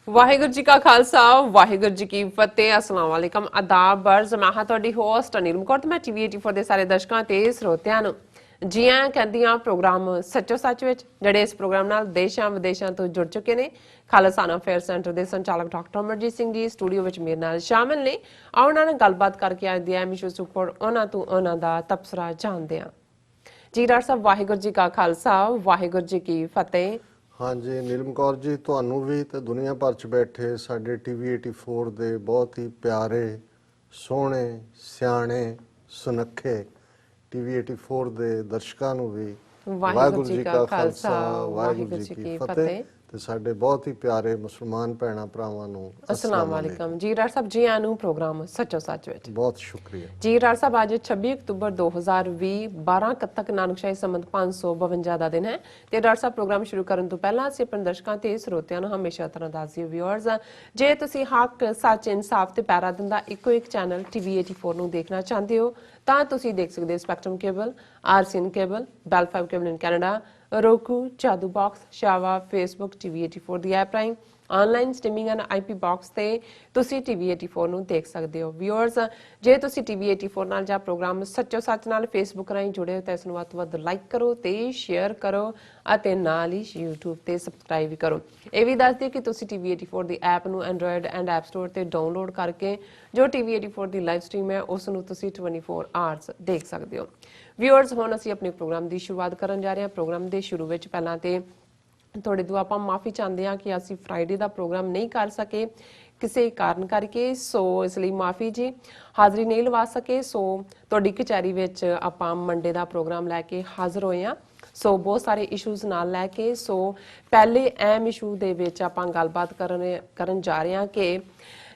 वाहिगुरू जी का खालसा वाहिगुरू जी की फतेह अस्सलाम वालेकुम आदाब बर्ज मैं हाँ ਤੁਹਾਡੀ ਹੋਸਟ ਨੀਲਮ ਕੌਰ ਤੇ ਮੈਂ ਟੀਵੀ 84 ਦੇ ਸਾਰੇ ਦਰਸ਼ਕਾਂ ਤੇ ਸਰੋਤਿਆਂ ਨੂੰ ਜੀ ਆਇਆਂ ਕਹਿੰਦੀਆਂ ਪ੍ਰੋਗਰਾਮ ਸੱਚੋ ਸੱਚ ਵਿੱਚ ਜਿਹੜੇ ਇਸ ਪ੍ਰੋਗਰਾਮ ਨਾਲ ਦੇਸ਼ਾਂ ਵਿਦੇਸ਼ਾਂ ਤੋਂ ਜੁੜ ਚੁੱਕੇ ਨੇ ਖਾਲਸਾਨਾ ਅਫੇਅਰ ਸੈਂਟਰ ਦੇ ਸੰਚਾਲਕ ਡਾਕਟਰ ਅਮਰਜੀਤ ਸਿੰਘ ਜੀ ਸਟੂਡੀਓ ਵਿੱਚ ਮੇਰੇ ਨਾਲ ਸ਼ਾਮਿਲ ਨੇ ਆਓ ਉਹਨਾਂ ਨਾਲ ਗੱਲਬਾਤ ਕਰਕੇ ਅੱਜ ਦੀ ਐਮਿਸ਼ੂ ਸੁਪਰ ਉਹਨਾਂ ਤੋਂ ਉਹਨਾਂ ਦਾ ਤਬਸਰਾ ਜਾਣਦੇ ਹਾਂ ਜੀ ਡਾਕਟਰ ਸਾਹਿਬ ਵਾਹਿਗੁਰੂ ਜੀ ਕਾ ਖਾਲਸਾ ਵਾਹਿਗੁਰੂ ਜੀ ਕੀ ਫਤਿਹ। हाँ जी नीलम कौर जी ਤੁਹਾਨੂੰ ਵੀ ਤੇ ਦੁਨੀਆ ਭਰ ਚ ਬੈਠੇ ਸਾਡੇ ਟੀਵੀ 84 ਦੇ ਬਹੁਤ ਹੀ ਪਿਆਰੇ ਸੋਹਣੇ ਸਿਆਣੇ ਸੁਨੱਖੇ ਟੀਵੀ 84 ਦੇ ਦਰਸ਼ਕਾਂ ਨੂੰ ਵੀ ਵਾਹਿਗੁਰੂ ਜੀ ਕਾ ਖਾਲਸਾ ਵਾਹਿਗੁਰੂ ਜੀ ਕੀ ਫਤਿਹ ਤੇ ਸਾਡੇ ਬਹੁਤ ਹੀ ਪਿਆਰੇ ਮੁਸਲਮਾਨ ਭੈਣਾਂ ਭਰਾਵਾਂ ਨੂੰ अस्सलाम वालेकुम जी डॉक्टर साहब जी आनू प्रोग्राम सचो सच विच बहुत शुक्रिया जी डॉक्टर साहब आज 26 अक्तूबर 2020 12 ਕੱਤਕ ਨਾਨਕਸ਼ਾਹੀ ਸੰਮਤ 552 ਦਾ ਦਿਨ ਹੈ ਤੇ ਡਾਕਟਰ ਸਾਹਿਬ ਪ੍ਰੋਗਰਾਮ ਸ਼ੁਰੂ ਕਰਨ ਤੋਂ ਪਹਿਲਾਂ ਅਸੀਂ ਆਪਣੇ ਦਰਸ਼ਕਾਂ ਤੇ ਸਰੋਤਿਆਂ ਨੂੰ ਹਮੇਸ਼ਾ ਤਰ੍ਹਾਂ ਦੱਸਦੇ ਵਿਊਅਰਸ ਜੇ ਤੁਸੀਂ ਹੱਕ ਸੱਚ ਇਨਸਾਫ ਤੇ ਪੈਰਾ ਦਿੰਦਾ ਇੱਕੋ ਇੱਕ ਚੈਨਲ ਟੀਵੀ 84 ਨੂੰ ਦੇਖਣਾ ਚਾਹੁੰਦੇ ਹੋ ਤਾਂ ਤੁਸੀਂ ਦੇਖ ਸਕਦੇ ਹੋ spectrum cable RCN cable Bell 5 cable in Canada roku Jadoo box ਸ਼ਾਵਾ ਫੇਸਬੁੱਕ ਟੀਵੀ 84 ਦੀ ਐਪ ਰਾਹੀਂ online streaming and IP box ते तुसी TV 84 ਨੂੰ ਦੇਖ ਸਕਦੇ ਹੋ ਵਿਊਅਰਸ ਜੇ ਤੁਸੀਂ TV 84 ਨਾਲ ਜਾਂ ਪ੍ਰੋਗਰਾਮ ਸੱਚੋ ਸੱਚ ਨਾਲ Facebook ਰਾਹੀਂ ਜੁੜੇ ਹੋ ਤਾਂ ਇਸ ਨੂੰ ਵੱਧ ਤੋਂ ਵੱਧ ਲਾਈਕ ਕਰੋ ਤੇ ਸ਼ੇਅਰ ਕਰੋ ਅਤੇ ਨਾਲ ਹੀ YouTube ਤੇ ਸਬਸਕ੍ਰਾਈਬ ਵੀ ਕਰੋ ਇਹ ਵੀ ਦੱਸ ਦਿਓ ਕਿ ਤੁਸੀਂ TV 84 ਦੀ ਐਪ ਨੂੰ Android ਐਂਡ App Store ਤੇ ਡਾਊਨਲੋਡ ਕਰਕੇ ਜੋ TV 84 ਦੀ ਲਾਈਵ ਸਟ੍ਰੀਮ ਹੈ ਉਸ ਨੂੰ ਤੁਸੀਂ 24 ਆਵਰਸ ਦੇਖ ਸਕਦੇ ਹੋ ਵਿਊਅਰਸ ਹੁਣ ਅਸੀਂ ਆਪਣੇ ਪ੍ਰੋਗਰਾਮ ਦੀ ਸ਼ੁਰੂਆਤ ਕਰਨ ਜਾ ਰਹੇ ਹਾਂ ਪ੍ਰੋਗਰਾਮ ਦੇ ਸ਼ੁਰੂ ਵਿੱਚ ਪਹਿਲਾਂ ਤੇ थोड़े तो आप माफ़ी चाहते हैं कि असी फ्राइडे का प्रोग्राम नहीं कर सके किसी कारण करके सो इसलिए माफ़ी जी हाज़री नहीं लवा सके सो तुहाडी कचहरी विच आपां मंडे का प्रोग्राम लैके हाज़र होए हैं सो बहुत सारे इशूज़ नाल लैके सो पहले अहम इशू दे विच आपां गलबात करन जा रहे हैं कि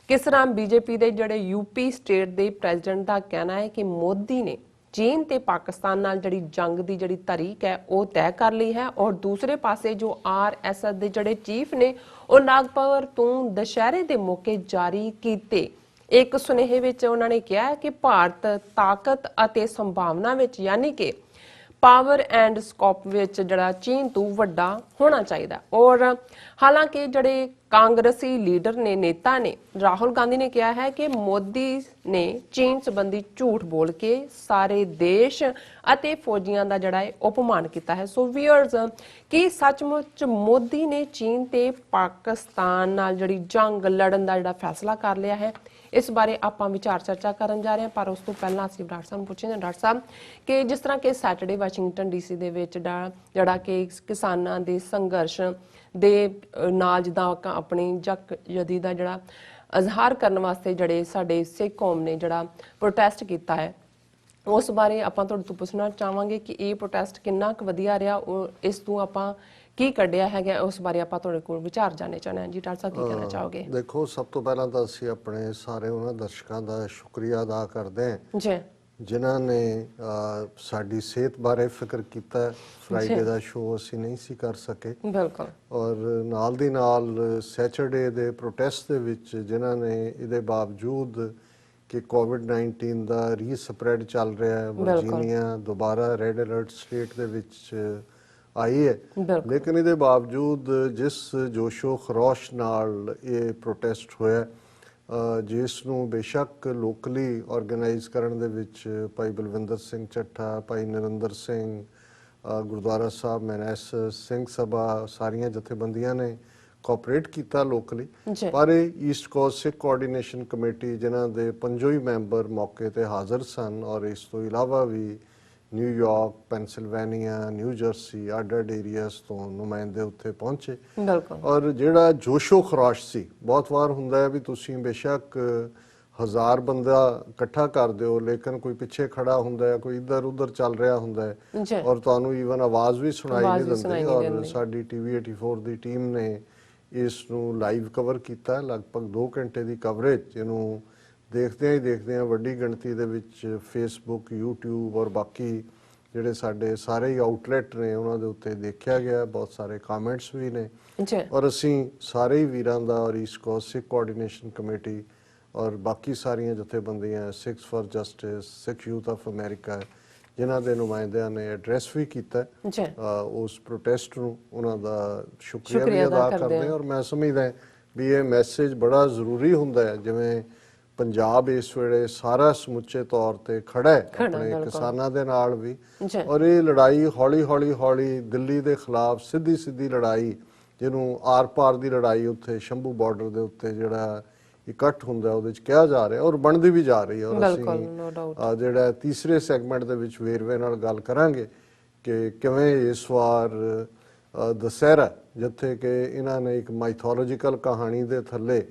किस तरह BJP दे जिहड़े UP स्टेट दे प्रेजिडेंट का कहना है कि मोदी ने चीन ते पाकिस्तान नाल जड़ी जंग दी जड़ी तारीख है वो तय कर ली है और दूसरे पासे जो RSS दे जड़े चीफ ने वो नागपुर तो दशहरे दे मौके जारी कीते एक सुनेहे विच उन्होंने कहा है कि भारत ताकत अते संभावना विच यानी कि पावर एंड स्कोप विच जड़ा चीन तो वड्डा होना चाहिए और हालांकि जड़े कांग्रेसी लीडर ने नेता ने राहुल गांधी ने कहा है कि मोदी ने चीन संबंधी झूठ बोल के सारे देश अते फौजियां दा जड़ा अपमान किया है सो व्यूअर्स कि सचमुच मोदी ने चीन ते पाकिस्तान नाल जड़ी जंग लड़न दा जड़ा फैसला कर लिया है इस बारे आपां विचार चर्चा करन जा रहे हैं पर उस तो पहला ਅਸੀਂ ਡਾਕਟਰ ਸਾਹਿਬ ਨੂੰ ਪੁੱਛਦੇ ਡਾਕਟਰ ਸਾਹਿਬ ਕਿ ਜਿਸ ਤਰ੍ਹਾਂ ਕਿ ਸੈਟਰਡੇ ਵਾਸ਼ਿੰਗਟਨ DC ਦੇ ਵਿੱਚ ਜਿਹੜਾ ਕਿ ਕਿਸਾਨਾਂ ਦੇ ਸੰਘਰਸ਼ ਦੇ ਨਾਲ ਜਿੱਦਾਂ ਆਪਣੀ ਜਦੀ ਦਾ ਜਿਹੜਾ ਇਜ਼ਹਾਰ ਕਰਨ ਵਾਸਤੇ ਜਿਹੜੇ ਸਾਡੇ ਸਿੱਖ ਕੌਮ ਨੇ ਜਿਹੜਾ ਪ੍ਰੋਟੈਸਟ ਕੀਤਾ ਹੈ ਉਸ ਬਾਰੇ ਆਪਾਂ ਤੁਹਾਡੇ ਤੋਂ ਪੁੱਛਣਾ ਚਾਹਾਂਗੇ ਕਿ ਇਹ ਪ੍ਰੋਟੈਸਟ ਕਿੰਨਾ ਕੁ ਵਧੀਆ ਰਿਹਾ ਇਸ ਤੋਂ ਆਪਾਂ ਕੀ ਕੱਢਿਆ ਹੈਗਾ ਉਸ ਬਾਰੇ ਆਪਾਂ ਤੁਹਾਡੇ ਕੋਲ ਵਿਚਾਰ ਜਾਣਨੇ ਚਾਹੁੰਦੇ ਹਾਂ ਜੀ ਡਾਕਟਰ ਸਾਹਿਬ ਕੀ ਕਹਿਣਾ ਚਾਹੋਗੇ ਦੇਖੋ ਸਭ ਤੋਂ ਪਹਿਲਾਂ ਤਾਂ ਅਸੀਂ ਆਪਣੇ ਸਾਰੇ ਉਹਨਾਂ ਦਰਸ਼ਕਾਂ ਦਾ ਸ਼ੁਕਰੀਆ ਅਦਾ ਕਰਦੇ ਹਾਂ ਜੀ ਜਿਨ੍ਹਾਂ ਨੇ ਸਾਡੀ ਸਿਹਤ ਬਾਰੇ ਫਿਕਰ ਕੀਤਾ ਫਰਾਈਡੇ ਦਾ ਸ਼ੋਅ ਅਸੀਂ ਨਹੀਂ ਸੀ ਕਰ ਸਕੇ ਬਿਲਕੁਲ ਔਰ ਨਾਲ ਦੀ ਨਾਲ ਸੈਚਰਡੇ ਦੇ ਪ੍ਰੋਟੈਸਟ ਦੇ ਵਿੱਚ ਜਿਨ੍ਹਾਂ ਨੇ ਇਹਦੇ ਬਾਵਜੂਦ ਕਿ ਕੋਵਿਡ-19 ਦਾ ਰੀਸਪਰੈਡ ਚੱਲ ਰਿਹਾ ਹੈ ਵਰਜੀਨੀਆ ਦੁਬਾਰਾ ਰੈੱਡ ਅਲਰਟ ਸਟੇਟ ਦੇ ਵਿੱਚ ਆਈ ਹੈ ਲੇਕਿਨ ਇਹਦੇ ਬਾਵਜੂਦ ਜਿਸ ਜੋਸ਼ੋ ਖਰੋਸ਼ ਨਾਲ ਇਹ ਪ੍ਰੋਟੈਸਟ ਹੋਇਆ ਜਿਸ ਨੂੰ ਬੇਸ਼ੱਕ ਲੋਕਲੀ ਆਰਗੇਨਾਈਜ਼ ਕਰਨ ਦੇ ਵਿੱਚ ਭਾਈ ਬਲਵਿੰਦਰ ਸਿੰਘ ਚੱਠਾ ਭਾਈ ਨਰਿੰਦਰ ਸਿੰਘ ਗੁਰਦੁਆਰਾ ਸਾਹਿਬ ਮੈਨੈਸ ਸਿੰਘ ਸਭਾ ਸਾਰੀਆਂ ਜਥੇਬੰਦੀਆਂ ਨੇ ਕੋਆਪਰੇਟ ਕੀਤਾ ਲੋਕਲੀ ਪਰ ਈਸਟ ਕੋਸਟ ਸਿੱਖ ਕੋਆਰਡੀਨੇਸ਼ਨ ਕਮੇਟੀ ਜਿਨ੍ਹਾਂ ਦੇ ਪੰਜੋ ਹੀ ਮੈਂਬਰ ਮੌਕੇ ਤੇ ਹਾਜ਼ਰ ਸਨ ਔਰ ਇਸ ਤੋਂ ਇਲਾਵਾ ਵੀ ਨਿਊਯਾਰਕ ਪੈਨਸਿਲਵੇਨੀਆ ਨਿਊ ਜਰਸੀ ਅੱਡ ਏਰੀਆਸ ਤੋਂ ਨੁਮਾਇੰਦੇ ਉੱਥੇ ਪਹੁੰਚੇ ਔਰ ਜਿਹੜਾ ਜੋਸ਼ੋ ਖਰਾਸ਼ ਸੀ ਬਹੁਤ ਵਾਰ ਹੁੰਦਾ ਹੈ ਵੀ ਤੁਸੀਂ ਬੇਸ਼ੱਕ 1000 ਬੰਦਾ ਇਕੱਠਾ ਕਰ ਦਿਓ ਲੇਕਿਨ ਕੋਈ ਪਿੱਛੇ ਖੜਾ ਹੁੰਦਾ ਹੈ ਕੋਈ ਇੱਧਰ ਉੱਧਰ ਚੱਲ ਰਿਹਾ ਹੁੰਦਾ ਹੈ ਔਰ ਤੁਹਾਨੂੰ ਈਵਨ ਆਵਾਜ਼ ਵੀ ਸੁਣਾਈ ਨਹੀਂ ਦਿੰਦੀ ਔਰ ਸਾਡੀ TV 84 ਦੀ ਟੀਮ ਨੇ ਇਸ ਨੂੰ ਲਾਈਵ ਕਵਰ ਕੀਤਾ ਲਗਭਗ 2 ਘੰਟੇ ਦੀ ਕਵਰੇਜ ਇਹਨੂੰ ਦੇਖਦੇ ਹਾਂ ਵੱਡੀ ਗਿਣਤੀ ਦੇ ਵਿੱਚ ਫੇਸਬੁੱਕ YouTube ਔਰ ਬਾਕੀ ਜਿਹੜੇ ਸਾਡੇ ਸਾਰੇ ਹੀ ਆਊਟਲੈਟ ਨੇ ਉਹਨਾਂ ਦੇ ਉੱਤੇ ਦੇਖਿਆ ਗਿਆ ਬਹੁਤ ਸਾਰੇ ਕਮੈਂਟਸ ਵੀ ਨੇ ਔਰ ਅਸੀਂ ਸਾਰੇ ਹੀ ਵੀਰਾਂ ਦਾ ਔਰ ਈਸਟ ਕੋਸਟ ਸਿੱਖ ਕੋਆਰਡੀਨੇਸ਼ਨ ਕਮੇਟੀ ਔਰ ਬਾਕੀ ਸਾਰੀਆਂ ਜਥੇਬੰਦੀਆਂ Sikhs for justice Sikh youth of America ਜਿਨ੍ਹਾਂ ਦੇ ਨੁਮਾਇੰਦਿਆਂ ਨੇ ਐਡਰੈਸ ਵੀ ਕੀਤਾ ਉਸ ਪ੍ਰੋਟੈਸਟ ਨੂੰ ਉਹਨਾਂ ਦਾ ਸ਼ੁਕਰੀਆ ਵੀ ਅਦਾ ਕਰਦੇ ਔਰ ਮੈਂ ਸਮਝਦਾ ਵੀ ਇਹ ਮੈਸੇਜ ਬੜਾ ਜ਼ਰੂਰੀ ਹੁੰਦਾ ਹੈ। ਜਿਵੇਂ ਪੰਜਾਬ ਇਸ ਵੇਲੇ ਸਾਰਾ ਸਮੁੱਚੇ ਤੌਰ ਤੇ ਖੜਾ ਹੈ ਆਪਣੇ ਕਿਸਾਨਾਂ ਦੇ ਨਾਲ ਵੀ, ਔਰ ਇਹ ਲੜਾਈ ਹੌਲੀ ਹੌਲੀ ਦਿੱਲੀ ਦੇ ਖਿਲਾਫ ਸਿੱਧੀ ਲੜਾਈ, ਜਿਹਨੂੰ ਆਰ ਪਾਰ ਦੀ ਲੜਾਈ ਉੱਥੇ ਸ਼ੰਭੂ ਬਾਰਡਰ ਦੇ ਉੱਤੇ ਜਿਹੜਾ ਇਕੱਠ ਹੁੰਦਾ ਉਹਦੇ ਚ ਕਿਹਾ ਜਾ ਰਿਹਾ, ਔਰ ਬਣਦੀ ਵੀ ਜਾ ਰਹੀ ਹੈ। ਔਰ ਅਸੀਂ ਜਿਹੜਾ ਤੀਸਰੇ ਸੈਗਮੈਂਟ ਦੇ ਵਿੱਚ ਵੇਰਵੇ ਨਾਲ ਗੱਲ ਕਰਾਂਗੇ ਕਿ ਕਿਵੇਂ ਇਸ ਵਾਰ ਦੁਸਹਿਰਾ, ਜਿੱਥੇ ਕਿ ਇਹਨਾਂ ਨੇ ਇੱਕ ਮਾਈਥੋਲੋਜੀਕਲ ਕਹਾਣੀ ਦੇ ਥੱਲੇ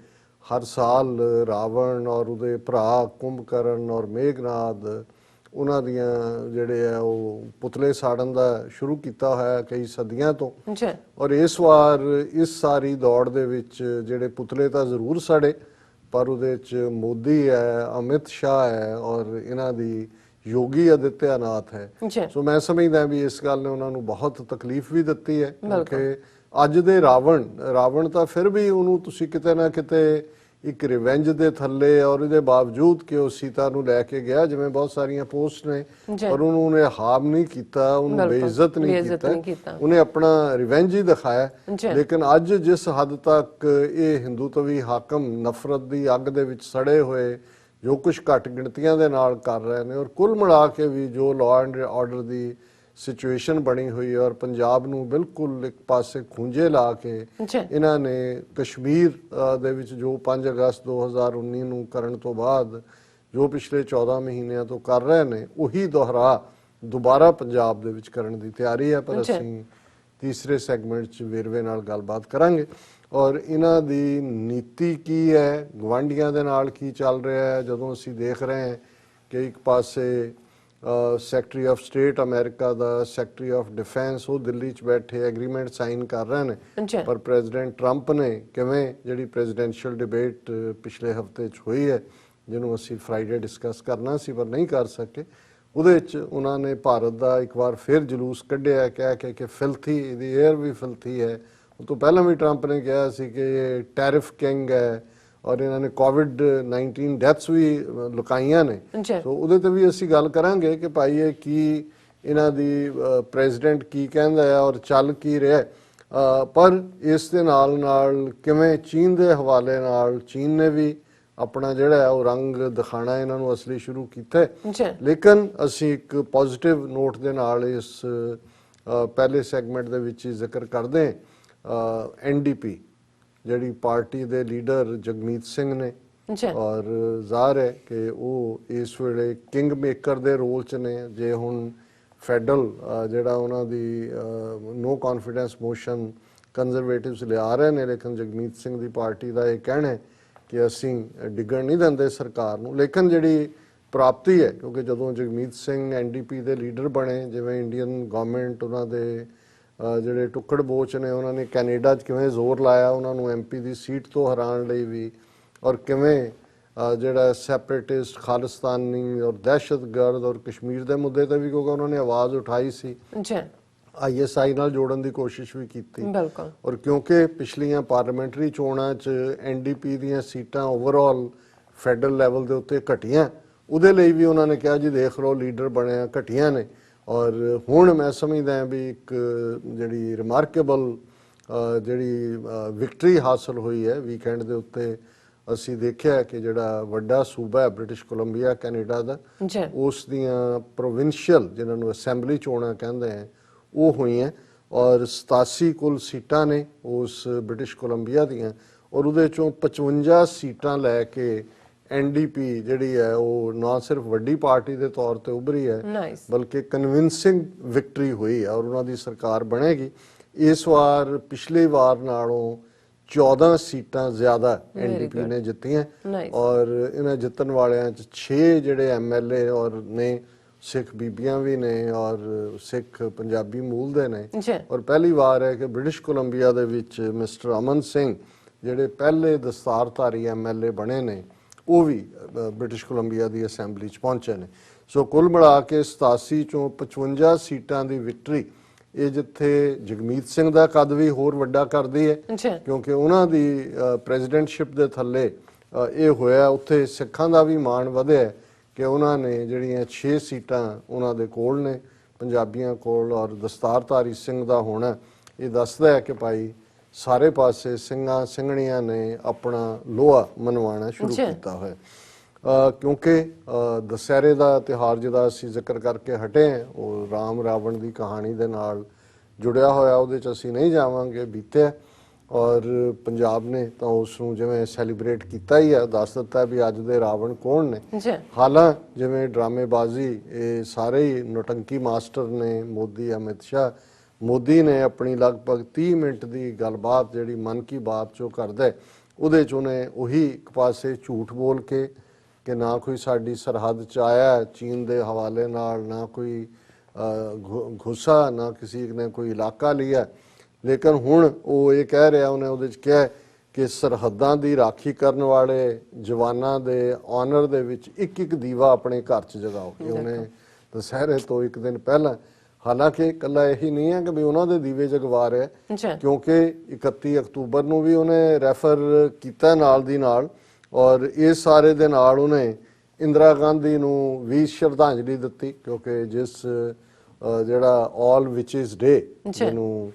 ਹਰ ਸਾਲ ਰਾਵਣ ਔਰ ਉਹਦੇ ਭਰਾ ਕੁੰਭਕਰਨ ਔਰ ਮੇਘਨਾਦ, ਉਹਨਾਂ ਦੀਆਂ ਜਿਹੜੇ ਆ ਉਹ ਪੁਤਲੇ ਸਾੜਨ ਦਾ ਸ਼ੁਰੂ ਕੀਤਾ ਹੋਇਆ ਕਈ ਸਦੀਆਂ ਤੋਂ। ਔਰ ਇਸ ਵਾਰ ਇਸ ਸਾਰੀ ਦੌੜ ਦੇ ਵਿੱਚ ਜਿਹੜੇ ਪੁਤਲੇ ਤਾਂ ਜ਼ਰੂਰ ਸੜੇ, ਪਰ ਉਹਦੇ ਚ ਮੋਦੀ ਹੈ, ਅਮਿਤ ਸ਼ਾਹ ਹੈ ਔਰ ਇਹਨਾਂ ਦੀ ਯੋਗੀ ਆਦਿੱਤਿਆਨਾਥ ਹੈ। ਸੋ ਮੈਂ ਸਮਝਦਾ ਵੀ ਇਸ ਗੱਲ ਨੇ ਉਹਨਾਂ ਨੂੰ ਬਹੁਤ ਤਕਲੀਫ ਵੀ ਦਿੱਤੀ ਹੈ, ਕਿਉਂਕਿ ਅੱਜ ਦੇ ਰਾਵਣ ਤਾਂ ਫਿਰ ਵੀ ਉਹਨੂੰ ਤੁਸੀਂ ਕਿਤੇ ਨਾ ਕਿਤੇ ਇੱਕ ਰਿਵੈਂਜ ਦੇ ਥੱਲੇ, ਔਰ ਇਹਦੇ ਬਾਵਜੂਦ ਕਿ ਉਹ ਸੀਤਾ ਨੂੰ ਲੈ ਕੇ ਗਿਆ, ਜਿਵੇਂ ਬਹੁਤ ਸਾਰੀਆਂ ਪੋਸਟ ਨੇ, ਪਰ ਉਹਨੇ ਹਾਰਮ ਨਹੀਂ ਕੀਤਾ, ਉਹਨੂੰ ਬੇਇੱਜ਼ਤ ਨਹੀਂ ਕੀਤਾ, ਉਹਨੇ ਆਪਣਾ ਰਿਵੈਂਜ ਹੀ ਦਿਖਾਇਆ। ਲੇਕਿਨ ਅੱਜ ਜਿਸ ਹੱਦ ਤੱਕ ਇਹ ਹਿੰਦੂਤਵੀ ਹਾਕਮ ਨਫ਼ਰਤ ਦੀ ਅੱਗ ਦੇ ਵਿੱਚ ਸੜੇ ਹੋਏ ਜੋ ਕੁਝ ਘੱਟ ਗਿਣਤੀਆਂ ਦੇ ਨਾਲ ਕਰ ਰਹੇ ਨੇ, ਔਰ ਕੁੱਲ ਮਿਲਾ ਕੇ ਵੀ ਜੋ law and order the situation ਬਣੀ ਹੋਈ ਹੈ, ਔਰ ਪੰਜਾਬ ਨੂੰ ਬਿਲਕੁਲ ਇੱਕ ਪਾਸੇ ਖੂੰਜੇ ਲਾ ਕੇ ਇਹਨਾਂ ਨੇ ਕਸ਼ਮੀਰ ਦੇ ਵਿੱਚ ਜੋ 5 ਅਗਸਤ 2019 ਨੂੰ ਕਰਨ ਤੋਂ ਬਾਅਦ ਜੋ ਪਿਛਲੇ 14 ਮਹੀਨਿਆਂ ਤੋਂ ਕਰ ਰਹੇ ਨੇ, ਉਹੀ ਦੁਬਾਰਾ ਪੰਜਾਬ ਦੇ ਵਿੱਚ ਕਰਨ ਦੀ ਤਿਆਰੀ ਹੈ। ਪਰ ਅਸੀਂ ਤੀਸਰੇ ਸੈਗਮੈਂਟ 'ਚ ਵੇਰਵੇ ਨਾਲ ਗੱਲਬਾਤ ਕਰਾਂਗੇ, ਔਰ ਇਹਨਾਂ ਦੀ ਨੀਤੀ ਕੀ ਹੈ, ਗਵਾਂਢੀਆਂ ਦੇ ਨਾਲ ਕੀ ਚੱਲ ਰਿਹਾ ਹੈ। ਜਦੋਂ ਅਸੀਂ ਦੇਖ ਰਹੇ ਹਾਂ ਕਿ ਇੱਕ ਪਾਸੇ secretary of state America the, secretary of defence, ਉਹ ਦਿੱਲੀ 'ਚ ਬੈਠੇ ਐਗਰੀਮੈਂਟ ਸਾਈਨ ਕਰ ਰਹੇ ਨੇ, ਪਰ ਪ੍ਰੈਜ਼ੀਡੈਂਟ ਟਰੰਪ ਨੇ ਕਿਵੇਂ ਜਿਹੜੀ ਪ੍ਰੈਜ਼ੀਡੈਂਸ਼ੀਅਲ ਡਿਬੇਟ ਪਿਛਲੇ ਹਫਤੇ 'ਚ ਹੋਈ ਹੈ, ਜਿਹਨੂੰ ਅਸੀਂ ਫਰਾਈਡੇ ਡਿਸਕਸ ਕਰਨਾ ਸੀ ਪਰ ਨਹੀਂ ਕਰ ਸਕੇ, ਉਹਦੇ 'ਚ ਉਹਨਾਂ ਨੇ ਭਾਰਤ ਦਾ ਇੱਕ ਵਾਰ ਫਿਰ ਜਲੂਸ ਕੱਢਿਆ, ਕਹਿ ਕੇ ਕਿ ਫਿਲਥੀ, ਇਹਦੀ ਏਅਰ ਵੀ ਫਿਲਥੀ ਹੈ। ਉਹ ਤੋਂ ਪਹਿਲਾਂ ਵੀ ਟਰੰਪ ਨੇ ਕਿਹਾ ਸੀ ਕਿ ਇਹ ਟੈਰਿਫ ਕਿੰਗ ਹੈ, ਔਰ ਇਹਨਾਂ ਨੇ COVID-19 ਡੈਥਸ ਵੀ ਲੁਕਾਈਆਂ ਨੇ। ਸੋ ਉਹਦੇ ਤੇ ਵੀ ਅਸੀਂ ਗੱਲ ਕਰਾਂਗੇ ਕਿ ਭਾਈ ਇਹ ਕੀ ਇਹਨਾਂ ਦੀ ਪ੍ਰੈਜ਼ੀਡੈਂਟ ਕੀ ਕਹਿੰਦਾ ਹੈ ਔਰ ਚੱਲ ਕੀ ਰਿਹਾ। ਪਰ ਇਸ ਦੇ ਨਾਲ ਕਿਵੇਂ ਚੀਨ ਦੇ ਹਵਾਲੇ ਨਾਲ ਚੀਨ ਨੇ ਵੀ ਆਪਣਾ ਜਿਹੜਾ ਉਹ ਰੰਗ ਦਿਖਾਣਾ ਇਹਨਾਂ ਨੂੰ ਅਸਲੀ ਸ਼ੁਰੂ ਕੀਤਾ। ਲੇਕਿਨ ਅਸੀਂ ਇੱਕ ਪੋਜ਼ਿਟਿਵ ਨੋਟ ਦੇ ਨਾਲ ਇਸ ਪਹਿਲੇ ਸੈਗਮੈਂਟ ਦੇ ਵਿੱਚ ਹੀ ਜ਼ਿਕਰ ਕਰਦੇ ਹਾਂ NDP ਜਿਹੜੀ ਪਾਰਟੀ ਦੇ ਲੀਡਰ ਜਗਮੀਤ ਸਿੰਘ ਨੇ, ਔਰ ਜ਼ਾਹਰ ਹੈ ਕਿ ਉਹ ਇਸ ਵੇਲੇ ਕਿੰਗ ਮੇਕਰ ਦੇ ਰੋਲ 'ਚ ਨੇ। ਜੇ ਹੁਣ ਫੈਡਰਲ ਜਿਹੜਾ ਉਹਨਾਂ ਦੀ ਨੋ ਕੌਨਫੀਡੈਂਸ ਮੋਸ਼ਨ ਕੰਜ਼ਰਵੇਟਿਵਸ ਲਿਆ ਰਹੇ ਨੇ, ਲੇਕਿਨ ਜਗਮੀਤ ਸਿੰਘ ਦੀ ਪਾਰਟੀ ਦਾ ਇਹ ਕਹਿਣਾ ਹੈ ਕਿ ਅਸੀਂ ਡਿੱਗਣ ਨਹੀਂ ਦਿੰਦੇ ਸਰਕਾਰ ਨੂੰ। ਲੇਕਿਨ ਜਿਹੜੀ ਪ੍ਰਾਪਤੀ ਹੈ, ਕਿਉਂਕਿ ਜਦੋਂ ਜਗਮੀਤ ਸਿੰਘ NDP ਦੇ ਲੀਡਰ ਬਣੇ, ਜਿਵੇਂ ਇੰਡੀਅਨ ਗਵਰਨਮੈਂਟ ਉਹਨਾਂ ਦੇ ਜਿਹੜੇ ਟੁੱਕੜ ਬੋਚ ਨੇ, ਉਹਨਾਂ ਨੇ ਕੈਨੇਡਾ 'ਚ ਕਿਵੇਂ ਜ਼ੋਰ ਲਾਇਆ ਉਹਨਾਂ ਨੂੰ MP ਦੀ ਸੀਟ ਤੋਂ ਹਰਾਉਣ ਲਈ ਵੀ, ਔਰ ਕਿਵੇਂ ਜਿਹੜਾ ਸੈਪਰੇਟਿਸਟ, ਖਾਲਿਸਤਾਨੀ ਔਰ ਦਹਿਸ਼ਤਗਰਦ ਔਰ ਕਸ਼ਮੀਰ ਦੇ ਮੁੱਦੇ ਤੇ ਵੀ, ਕਿਉਂਕਿ ਉਹਨਾਂ ਨੇ ਆਵਾਜ਼ ਉਠਾਈ ਸੀ, ISI ਨਾਲ ਜੋੜਨ ਦੀ ਕੋਸ਼ਿਸ਼ ਵੀ ਕੀਤੀ। ਔਰ ਕਿਉਂਕਿ ਪਿਛਲੀਆਂ ਪਾਰਲੀਮੈਂਟਰੀ ਚੋਣਾਂ 'ਚ NDP ਦੀਆਂ ਸੀਟਾਂ ਓਵਰਆਲ ਫੈਡਰਲ ਲੈਵਲ ਦੇ ਉੱਤੇ ਘਟੀਆਂ, ਉਹਦੇ ਲਈ ਵੀ ਉਹਨਾਂ ਨੇ ਕਿਹਾ ਜੀ ਦੇਖ ਲਓ ਲੀਡਰ ਬਣਿਆ, ਘਟੀਆਂ ਨੇ। ਔਰ ਹੁਣ ਮੈਂ ਸਮਝਦਾ ਹਾਂ ਵੀ ਇੱਕ ਜਿਹੜੀ ਰਿਮਾਰਕੇਬਲ ਜਿਹੜੀ ਵਿਕਟਰੀ ਹਾਸਲ ਹੋਈ ਹੈ ਵੀਕਐਂਡ ਦੇ ਉੱਤੇ। ਅਸੀਂ ਦੇਖਿਆ ਕਿ ਜਿਹੜਾ ਵੱਡਾ ਸੂਬਾ ਹੈ ਬ੍ਰਿਟਿਸ਼ ਕੋਲੰਬੀਆ ਕੈਨੇਡਾ ਦਾ, ਉਸ ਦੀਆਂ ਪ੍ਰੋਵਿੰਸ਼ੀਅਲ ਜਿਹਨਾਂ ਨੂੰ ਅਸੈਂਬਲੀ ਚੋਣਾਂ ਕਹਿੰਦੇ ਹੈ ਉਹ ਹੋਈਆਂ, ਔਰ 87 ਕੁੱਲ ਸੀਟਾਂ ਨੇ ਉਸ ਬ੍ਰਿਟਿਸ਼ ਕੋਲੰਬੀਆ ਦੀਆਂ, ਔਰ ਉਹਦੇ ਚੋਂ 55 ਸੀਟਾਂ ਲੈ ਕੇ NDP ਜਿਹੜੀ ਹੈ ਉਹ ਨਾ ਸਿਰਫ ਵੱਡੀ ਪਾਰਟੀ ਦੇ ਤੌਰ ਤੇ ਉਭਰੀ ਹੈ, ਬਲਕਿ ਕਨਵਿੰਸਿੰਗ ਵਿਕਟਰੀ ਹੋਈ ਹੈ, ਔਰ ਉਹਨਾਂ ਦੀ ਸਰਕਾਰ ਬਣੇਗੀ। ਇਸ ਵਾਰ ਪਿਛਲੀ ਵਾਰ ਨਾਲੋਂ 14 ਸੀਟਾਂ ਜ਼ਿਆਦਾ NDP ਨੇ ਜਿੱਤੀਆਂ, ਔਰ ਇਹਨਾਂ ਜਿੱਤਣ ਵਾਲਿਆਂ 'ਚ 6 ਜਿਹੜੇ MLA ਔਰ ਨੇ ਸਿੱਖ ਬੀਬੀਆਂ ਵੀ ਨੇ ਔਰ ਸਿੱਖ ਪੰਜਾਬੀ ਮੂਲ ਦੇ ਨੇ। ਔਰ ਪਹਿਲੀ ਵਾਰ ਹੈ ਕਿ ਬ੍ਰਿਟਿਸ਼ ਕੋਲੰਬੀਆ ਦੇ ਵਿੱਚ ਮਿਸਟਰ ਅਮਨ ਸਿੰਘ ਜਿਹੜੇ ਪਹਿਲੇ ਦਸਤਾਰਧਾਰੀ MLA ਬਣੇ ਨੇ, ਉਹ ਵੀ ਬ੍ਰਿਟਿਸ਼ ਕੋਲੰਬੀਆ ਦੀ ਅਸੈਂਬਲੀ 'ਚ ਪਹੁੰਚੇ ਨੇ। ਸੋ ਕੁੱਲ ਮਿਲਾ ਕੇ 87 ਚੋਂ 55 ਸੀਟਾਂ ਦੀ ਵਿਕਟਰੀ, ਇਹ ਜਿੱਥੇ ਜਗਮੀਤ ਸਿੰਘ ਦਾ ਕੱਦ ਵੀ ਹੋਰ ਵੱਡਾ ਕਰਦੀ ਹੈ, ਕਿਉਂਕਿ ਉਹਨਾਂ ਦੀ ਪ੍ਰੈਜ਼ੀਡੈਂਟਸ਼ਿਪ ਦੇ ਥੱਲੇ ਇਹ ਹੋਇਆ, ਉੱਥੇ ਸਿੱਖਾਂ ਦਾ ਵੀ ਮਾਣ ਵਧਿਆ ਕਿ ਉਹਨਾਂ ਨੇ ਜਿਹੜੀਆਂ 6 ਸੀਟਾਂ ਉਹਨਾਂ ਦੇ ਕੋਲ ਨੇ ਪੰਜਾਬੀਆਂ ਕੋਲ, ਔਰ ਦਸਤਾਰਧਾਰੀ ਸਿੰਘ ਦਾ ਹੋਣਾ ਇਹ ਦੱਸਦਾ ਹੈ ਕਿ ਭਾਈ ਸਾਰੇ ਪਾਸੇ ਸਿੰਘਾਂ ਸਿੰਘਣੀਆਂ ਨੇ ਆਪਣਾ ਲੋਹਾ ਮਨਵਾਉਣਾ ਸ਼ੁਰੂ ਕੀਤਾ ਹੋਇਆ। ਕਿਉਂਕਿ ਦੁਸਹਿਰੇ ਦਾ ਤਿਉਹਾਰ ਜਿਹਦਾ ਅਸੀਂ ਜ਼ਿਕਰ ਕਰਕੇ ਹਟੇ ਹਾਂ ਉਹ ਰਾਮ ਰਾਵਣ ਦੀ ਕਹਾਣੀ ਦੇ ਨਾਲ ਜੁੜਿਆ ਹੋਇਆ, ਉਹਦੇ 'ਚ ਅਸੀਂ ਨਹੀਂ ਜਾਵਾਂਗੇ, ਬੀਤਿਆ। ਔਰ ਪੰਜਾਬ ਨੇ ਤਾਂ ਉਸ ਨੂੰ ਜਿਵੇਂ ਸੈਲੀਬ੍ਰੇਟ ਕੀਤਾ ਹੀ ਹੈ, ਦੱਸ ਦਿੱਤਾ ਵੀ ਅੱਜ ਦੇ ਰਾਵਣ ਕੌਣ ਨੇ। ਹਾਲਾਂ ਜਿਵੇਂ ਡਰਾਮੇਬਾਜ਼ੀ ਇਹ ਸਾਰੇ ਹੀ ਨੌਟੰਕੀ ਮਾਸਟਰ ਨੇ ਮੋਦੀ, ਅਮਿਤ ਸ਼ਾਹ। ਮੋਦੀ ਨੇ ਆਪਣੀ ਲਗਭਗ 30 ਮਿੰਟ ਦੀ ਗੱਲਬਾਤ ਜਿਹੜੀ ਮਨ ਕੀ ਬਾਤ 'ਚੋਂ ਕਰਦਾ ਉਹਦੇ 'ਚ ਉਹਨੇ ਉਹੀ ਇੱਕ ਪਾਸੇ ਝੂਠ ਬੋਲ ਕੇ ਕਿ ਨਾ ਕੋਈ ਸਾਡੀ ਸਰਹੱਦ 'ਚ ਆਇਆ ਚੀਨ ਦੇ ਹਵਾਲੇ ਨਾਲ, ਨਾ ਕੋਈ ਘੁੱਸਾ, ਨਾ ਕਿਸੇ ਨੇ ਕੋਈ ਇਲਾਕਾ ਲਿਆ। ਲੇਕਿਨ ਹੁਣ ਉਹ ਇਹ ਕਹਿ ਰਿਹਾ, ਉਹਨੇ ਉਹਦੇ 'ਚ ਕਿਹਾ ਕਿ ਸਰਹੱਦਾਂ ਦੀ ਰਾਖੀ ਕਰਨ ਵਾਲੇ ਜਵਾਨਾਂ ਦੇ ਆਨਰ ਦੇ ਵਿੱਚ ਇੱਕ ਇੱਕ ਦੀਵਾ ਆਪਣੇ ਘਰ 'ਚ ਜਗਾਓ। ਇਹ ਉਹਨੇ ਦੁਸਹਿਰੇ ਤੋਂ ਇੱਕ ਦਿਨ ਪਹਿਲਾਂ, ਹਾਲਾਂਕਿ ਇਕੱਲਾ ਇਹੀ ਨਹੀਂ ਹੈ ਕਿ ਵੀ ਉਹਨਾਂ ਦੇ ਦੀਵੇ ਜਗਵਾ ਰਿਹਾ, ਕਿਉਂਕਿ 31 ਅਕਤੂਬਰ ਨੂੰ ਵੀ ਉਹਨੇ ਰੈਫਰ ਕੀਤਾ ਨਾਲ ਦੀ ਨਾਲ। ਔਰ ਇਸ ਸਾਰੇ ਦੇ ਨਾਲ ਉਹਨੇ ਇੰਦਰਾ ਗਾਂਧੀ ਨੂੰ ਵੀ ਸ਼ਰਧਾਂਜਲੀ ਦਿੱਤੀ, ਕਿਉਂਕਿ ਜਿਸ ਜਿਹੜਾ ਆਲ ਵਿਚਿਸ ਡੇ ਜਿਹਨੂੰ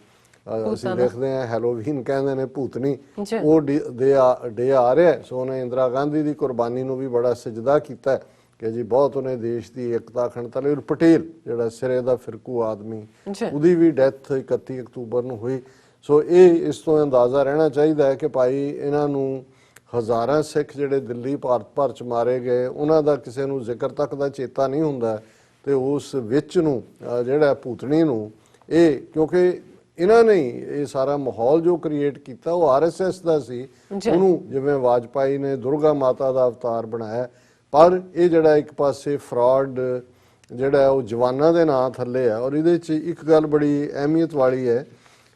ਅਸੀਂ ਦੇਖਦੇ ਹਾਂ ਹੈਲੋਵੀਨ ਕਹਿੰਦੇ ਨੇ, ਭੂਤਨੀ, ਉਹ ਡੇ ਆ ਰਿਹਾ। ਸੋ ਉਹਨੇ ਇੰਦਰਾ ਗਾਂਧੀ ਦੀ ਕੁਰਬਾਨੀ ਨੂੰ ਵੀ ਬੜਾ ਸਜਦਾ ਕੀਤਾ ਕਿ ਜੀ ਬਹੁਤ ਉਹਨੇ ਦੇਸ਼ ਦੀ ਏਕਤਾ ਅਖੰਡਤਾ ਲਈ। ਪਟੇਲ ਜਿਹੜਾ ਸਿਰੇ ਦਾ ਫਿਰਕੂ ਆਦਮੀ, ਉਹਦੀ ਵੀ ਡੈਥ 31 ਅਕਤੂਬਰ ਨੂੰ ਹੋਈ। ਸੋ ਇਹ ਇਸ ਤੋਂ ਅੰਦਾਜ਼ਾ ਰਹਿਣਾ ਚਾਹੀਦਾ ਹੈ ਕਿ ਭਾਈ ਇਹਨਾਂ ਨੂੰ ਹਜ਼ਾਰਾਂ ਸਿੱਖ ਜਿਹੜੇ ਦਿੱਲੀ ਭਾਰਤ ਭਰ 'ਚ ਮਾਰੇ ਗਏ ਉਹਨਾਂ ਦਾ ਕਿਸੇ ਨੂੰ ਜ਼ਿਕਰ ਤੱਕ ਦਾ ਚੇਤਾ ਨਹੀਂ ਹੁੰਦਾ। ਤੇ ਉਸ ਵਿੱਚ ਨੂੰ ਜਿਹੜਾ ਭੂਤਣੀ ਨੂੰ ਇਹ, ਕਿਉਂਕਿ ਇਹਨਾਂ ਨੇ ਇਹ ਸਾਰਾ ਮਾਹੌਲ ਜੋ ਕ੍ਰੀਏਟ ਕੀਤਾ ਉਹ RSS ਦਾ ਸੀ। ਉਹਨੂੰ ਜਿਵੇਂ ਵਾਜਪਾਈ ਨੇ ਦੁਰਗਾ ਮਾਤਾ ਦਾ ਅਵਤਾਰ ਬਣਾਇਆ, ਪਰ ਇਹ ਜਿਹੜਾ ਇੱਕ ਪਾਸੇ ਫਰਾਡ ਜਿਹੜਾ ਉਹ ਜਵਾਨਾਂ ਦੇ ਨਾਂ ਥੱਲੇ ਆ। ਔਰ ਇਹਦੇ 'ਚ ਇੱਕ ਗੱਲ ਬੜੀ ਅਹਿਮੀਅਤ ਵਾਲੀ ਹੈ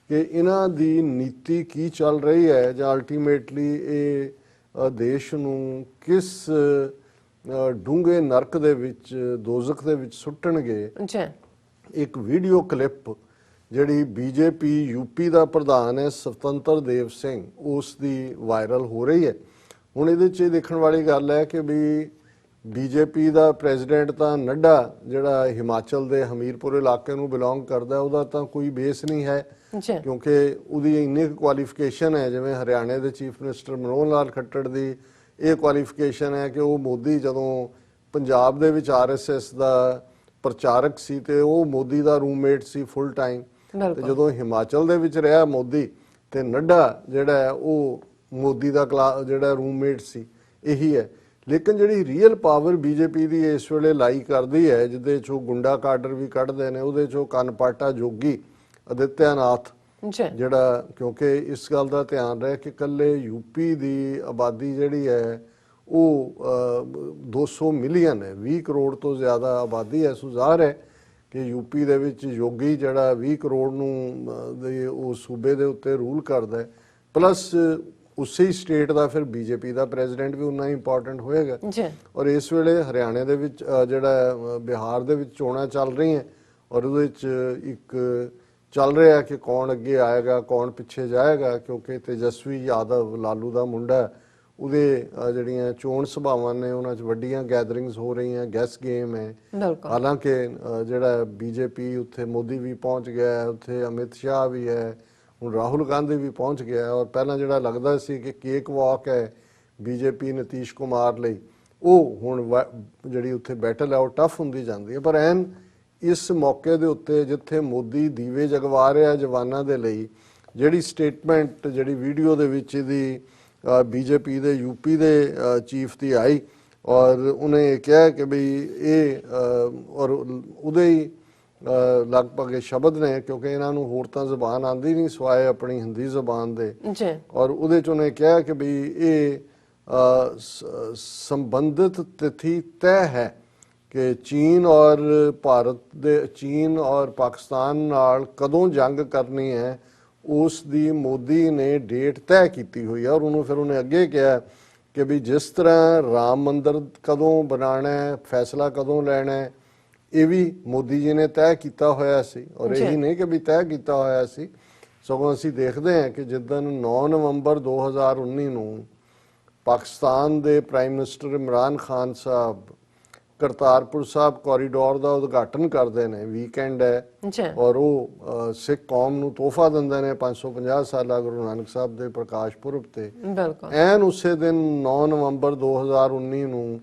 ਕਿ ਇਹਨਾਂ ਦੀ ਨੀਤੀ ਕੀ ਚੱਲ ਰਹੀ ਹੈ, ਜਾਂ ਅਲਟੀਮੇਟਲੀ ਇਹ ਦੇਸ਼ ਨੂੰ ਕਿਸ ਡੂੰਘੇ ਨਰਕ ਦੇ ਵਿੱਚ, ਦੋਜ਼ਖ ਦੇ ਵਿੱਚ ਸੁੱਟਣਗੇ। ਇੱਕ ਵੀਡੀਓ ਕਲਿੱਪ ਜਿਹੜੀ BJP UP ਦਾ ਪ੍ਰਧਾਨ ਹੈ ਸਤਵੰਤਰ ਦੇਵ ਸਿੰਘ, ਉਸ ਦੀ ਵਾਇਰਲ ਹੋ ਰਹੀ ਹੈ। ਹੁਣ ਇਹਦੇ 'ਚ ਦੇਖਣ ਵਾਲੀ ਗੱਲ ਹੈ ਕਿ ਵੀ BJP ਦਾ ਪ੍ਰੈਜ਼ੀਡੈਂਟ ਤਾਂ ਨੱਡਾ ਜਿਹੜਾ ਹਿਮਾਚਲ ਦੇ ਹਮੀਰਪੁਰ ਇਲਾਕੇ ਨੂੰ ਬਿਲੋਂਗ ਕਰਦਾ, ਉਹਦਾ ਤਾਂ ਕੋਈ ਬੇਸ ਨਹੀਂ ਹੈ, ਕਿਉਂਕਿ ਉਹਦੀ ਇੰਨੀ ਕੁਆਲੀਫਿਕੇਸ਼ਨ ਹੈ। ਜਿਵੇਂ ਹਰਿਆਣੇ ਦੇ ਚੀਫ ਮਿਨਿਸਟਰ ਮਨੋਹਰ ਲਾਲ ਖੱਟੜ ਦੀ ਇਹ ਕੁਆਲੀਫਿਕੇਸ਼ਨ ਹੈ ਕਿ ਉਹ ਮੋਦੀ ਜਦੋਂ ਪੰਜਾਬ ਦੇ ਵਿੱਚ RSS ਦਾ ਪ੍ਰਚਾਰਕ ਸੀ ਤੇ ਉਹ ਮੋਦੀ ਦਾ ਰੂਮਮੇਟ ਸੀ ਫੁੱਲ ਟਾਈਮ। ਤੇ ਜਦੋਂ ਹਿਮਾਚਲ ਦੇ ਵਿੱਚ ਰਿਹਾ ਮੋਦੀ ਤੇ ਨੱਡਾ ਜਿਹੜਾ ਉਹ ਮੋਦੀ ਦਾ ਜਿਹੜਾ ਰੂਮਮੇਟ ਸੀ, ਇਹੀ ਹੈ। ਲੇਕਿਨ ਜਿਹੜੀ ਰੀਅਲ ਪਾਵਰ BJP ਦੀ ਇਸ ਵੇਲੇ ਲਾਈ ਕਰਦੀ ਹੈ, ਜਿਹਦੇ 'ਚੋਂ ਗੁੰਡਾ ਕਾਡਰ ਵੀ ਕੱਢਦੇ ਨੇ, ਉਹਦੇ 'ਚੋਂ ਕਨਪਾਟਾ ਜੋਗੀ ਅਦਿੱਤਿਆਨਾਥ ਜਿਹੜਾ, ਕਿਉਂਕਿ ਇਸ ਗੱਲ ਦਾ ਧਿਆਨ ਰਹੇ ਕਿ ਇਕੱਲੇ UP ਦੀ ਆਬਾਦੀ ਜਿਹੜੀ ਹੈ ਉਹ 200 ਮਿਲੀਅਨ ਹੈ, 20 ਕਰੋੜ ਤੋਂ ਜ਼ਿਆਦਾ ਆਬਾਦੀ ਹੈ। ਸੋ ਜ਼ਾਹਰ ਹੈ ਕਿ UP ਦੇ ਵਿੱਚ ਯੋਗੀ ਜਿਹੜਾ 20 ਕਰੋੜ ਨੂੰ ਉਹ ਸੂਬੇ ਦੇ ਉੱਤੇ ਰੂਲ ਕਰਦਾ, ਪਲੱਸ ਉਸੇ ਸਟੇਟ ਦਾ ਫਿਰ BJP ਦਾ ਪ੍ਰੈਜ਼ੀਡੈਂਟ ਵੀ ਉਨਾ ਹੀ ਇੰਪੋਰਟੈਂਟ ਹੋਏਗਾ। ਔਰ ਇਸ ਵੇਲੇ ਹਰਿਆਣੇ ਦੇ ਵਿੱਚ ਜਿਹੜਾ ਬਿਹਾਰ ਦੇ ਵਿੱਚ ਚੋਣਾਂ ਚੱਲ ਰਹੀਆਂ, ਔਰ ਉਹਦੇ ਵਿੱਚ ਇੱਕ ਚੱਲ ਰਿਹਾ ਕਿ ਕੌਣ ਅੱਗੇ ਆਏਗਾ, ਕੌਣ ਪਿੱਛੇ ਜਾਏਗਾ, ਕਿਉਂਕਿ ਤੇਜਸਵੀ ਯਾਦਵ ਲਾਲੂ ਦਾ ਮੁੰਡਾ, ਉਹਦੇ ਜਿਹੜੀਆਂ ਚੋਣ ਸਭਾਵਾਂ ਨੇ ਉਹਨਾਂ 'ਚ ਵੱਡੀਆਂ ਗੈਦਰਿੰਗਸ ਹੋ ਰਹੀਆਂ, ਗੈਸ ਗੇਮ ਹੈ। ਹਾਲਾਂਕਿ ਜਿਹੜਾ BJP ਉੱਥੇ ਮੋਦੀ ਵੀ ਪਹੁੰਚ ਗਿਆ, ਉੱਥੇ ਅਮਿਤ ਸ਼ਾਹ ਵੀ ਹੈ, ਹੁਣ ਰਾਹੁਲ ਗਾਂਧੀ ਵੀ ਪਹੁੰਚ ਗਿਆ। ਔਰ ਪਹਿਲਾਂ ਜਿਹੜਾ ਲੱਗਦਾ ਸੀ ਕਿ ਕੇਕ ਵਾਕ ਹੈ BJP ਨਿਤੀਸ਼ ਕੁਮਾਰ ਲਈ, ਉਹ ਹੁਣ ਜਿਹੜੀ ਉੱਥੇ ਬੈਟਲ ਹੈ ਉਹ ਟਫ ਹੁੰਦੀ ਜਾਂਦੀ ਹੈ। ਪਰ ਐਨ ਇਸ ਮੌਕੇ ਦੇ ਉੱਤੇ ਜਿੱਥੇ ਮੋਦੀ ਦੀਵੇ ਜਗਵਾ ਰਿਹਾ ਜਵਾਨਾਂ ਦੇ ਲਈ, ਜਿਹੜੀ ਸਟੇਟਮੈਂਟ ਜਿਹੜੀ ਵੀਡੀਓ ਦੇ ਵਿੱਚ ਇਹਦੀ BJP ਦੇ UP ਦੇ ਚੀਫ ਦੀ ਆਈ, ਔਰ ਉਹਨੇ ਕਿਹਾ ਕਿ ਬਈ ਇਹ ਔਰ ਉਹਦੇ ਹੀ ਲਗਭਗ ਇਹ ਸ਼ਬਦ ਨੇ, ਕਿਉਂਕਿ ਇਹਨਾਂ ਨੂੰ ਹੋਰ ਤਾਂ ਜ਼ਬਾਨ ਆਉਂਦੀ ਨਹੀਂ ਸਿਵਾਏ ਆਪਣੀ ਹਿੰਦੀ ਜ਼ਬਾਨ ਦੇ। ਔਰ ਉਹਦੇ 'ਚ ਉਹਨੇ ਕਿਹਾ ਕਿ ਬਈ ਇਹ ਸੰਬੰਧਿਤ ਤਿਥੀ ਤੈਅ ਹੈ ਕਿ ਚੀਨ ਔਰ ਪਾਕਿਸਤਾਨ ਨਾਲ ਕਦੋਂ ਜੰਗ ਕਰਨੀ ਹੈ, ਉਸ ਦੀ ਮੋਦੀ ਨੇ ਡੇਟ ਤੈਅ ਕੀਤੀ ਹੋਈ ਹੈ। ਔਰ ਉਹਨੂੰ ਫਿਰ ਉਹਨੇ ਅੱਗੇ ਕਿਹਾ ਕਿ ਵੀ ਜਿਸ ਤਰ੍ਹਾਂ ਰਾਮ ਮੰਦਿਰ ਕਦੋਂ ਬਣਾਉਣਾ ਹੈ, ਫੈਸਲਾ ਕਦੋਂ ਲੈਣਾ ਹੈ, ਇਹ ਵੀ ਮੋਦੀ ਜੀ ਨੇ ਤੈਅ ਕੀਤਾ ਹੋਇਆ ਸੀ। ਔਰ ਇਹੀ ਨਹੀਂ ਕਿ ਵੀ ਤੈਅ ਕੀਤਾ ਹੋਇਆ ਸੀ, ਸਗੋਂ ਅਸੀਂ ਦੇਖਦੇ ਹਾਂ ਕਿ ਜਿੱਦਣ 9 ਨਵੰਬਰ 2019 ਨੂੰ ਪਾਕਿਸਤਾਨ ਦੇ prime minister Imran Khan Sahib Kartarpur Sahib corridor ਦਾ ਉਦਘਾਟਨ ਕਰਦੇ ਨੇ, ਵੀਕਐਂਡ ਹੈ ਜੀ ਔਰ ਉਹ ਸਿੱਖ ਕੌਮ ਨੂੰ ਤੋਹਫਾ ਦਿੰਦੇ ਨੇ 550 ਸਾਲਾ ਗੁਰੂ ਨਾਨਕ ਸਾਹਿਬ ਦੇ ਪ੍ਰਕਾਸ਼ ਪੁਰਬ ਤੇ। ਬਿਲਕੁਲ ਐਨ ਉਸੇ ਦਿਨ 9 ਨਵੰਬਰ 2019 ਨੂੰ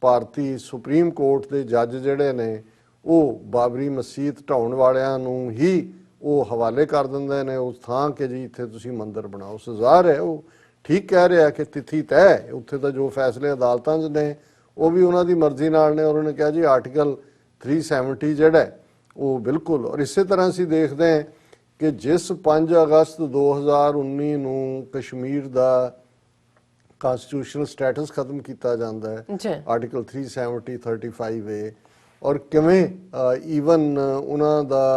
ਭਾਰਤੀ ਸੁਪਰੀਮ ਕੋਰਟ ਦੇ ਜੱਜ ਜਿਹੜੇ ਨੇ ਉਹ ਬਾਬਰੀ ਮਸਜਿਦ ਢਾਉਣ ਵਾਲਿਆਂ ਨੂੰ ਹੀ ਉਹ ਹਵਾਲੇ ਕਰ ਦਿੰਦੇ ਨੇ ਉਸ ਥਾਂ ਕਿ ਜੀ ਇੱਥੇ ਤੁਸੀਂ ਮੰਦਿਰ ਬਣਾਓ। ਸਜ਼ਾਰ ਹੈ, ਉਹ ਠੀਕ ਕਹਿ ਰਿਹਾ ਕਿ ਤਿਥੀ ਤੈਅ ਹੈ, ਉੱਥੇ ਤਾਂ ਜੋ ਫੈਸਲੇ ਅਦਾਲਤਾਂ 'ਚ ਨੇ ਉਹ ਵੀ ਉਹਨਾਂ ਦੀ ਮਰਜ਼ੀ ਨਾਲ ਨੇ। ਉਹਨਾਂ ਨੇ ਕਿਹਾ ਜੀ ਆਰਟੀਕਲ 370 ਜਿਹੜਾ ਉਹ ਬਿਲਕੁਲ। ਔਰ ਇਸੇ ਤਰ੍ਹਾਂ ਅਸੀਂ ਦੇਖਦੇ ਹਾਂ ਕਿ ਜਿਸ 5 ਅਗਸਤ 2019 ਨੂੰ ਕਸ਼ਮੀਰ ਦਾ ਕਨਸਟੀਟਿਊਸ਼ਨਲ ਸਟੇਟਸ ਖਤਮ ਕੀਤਾ ਜਾਂਦਾ ਹੈ, ਜੀ ਆਰਟੀਕਲ 370 35A, ਔਰ ਕਿਵੇਂ ਈਵਨ ਉਹਨਾਂ ਦਾ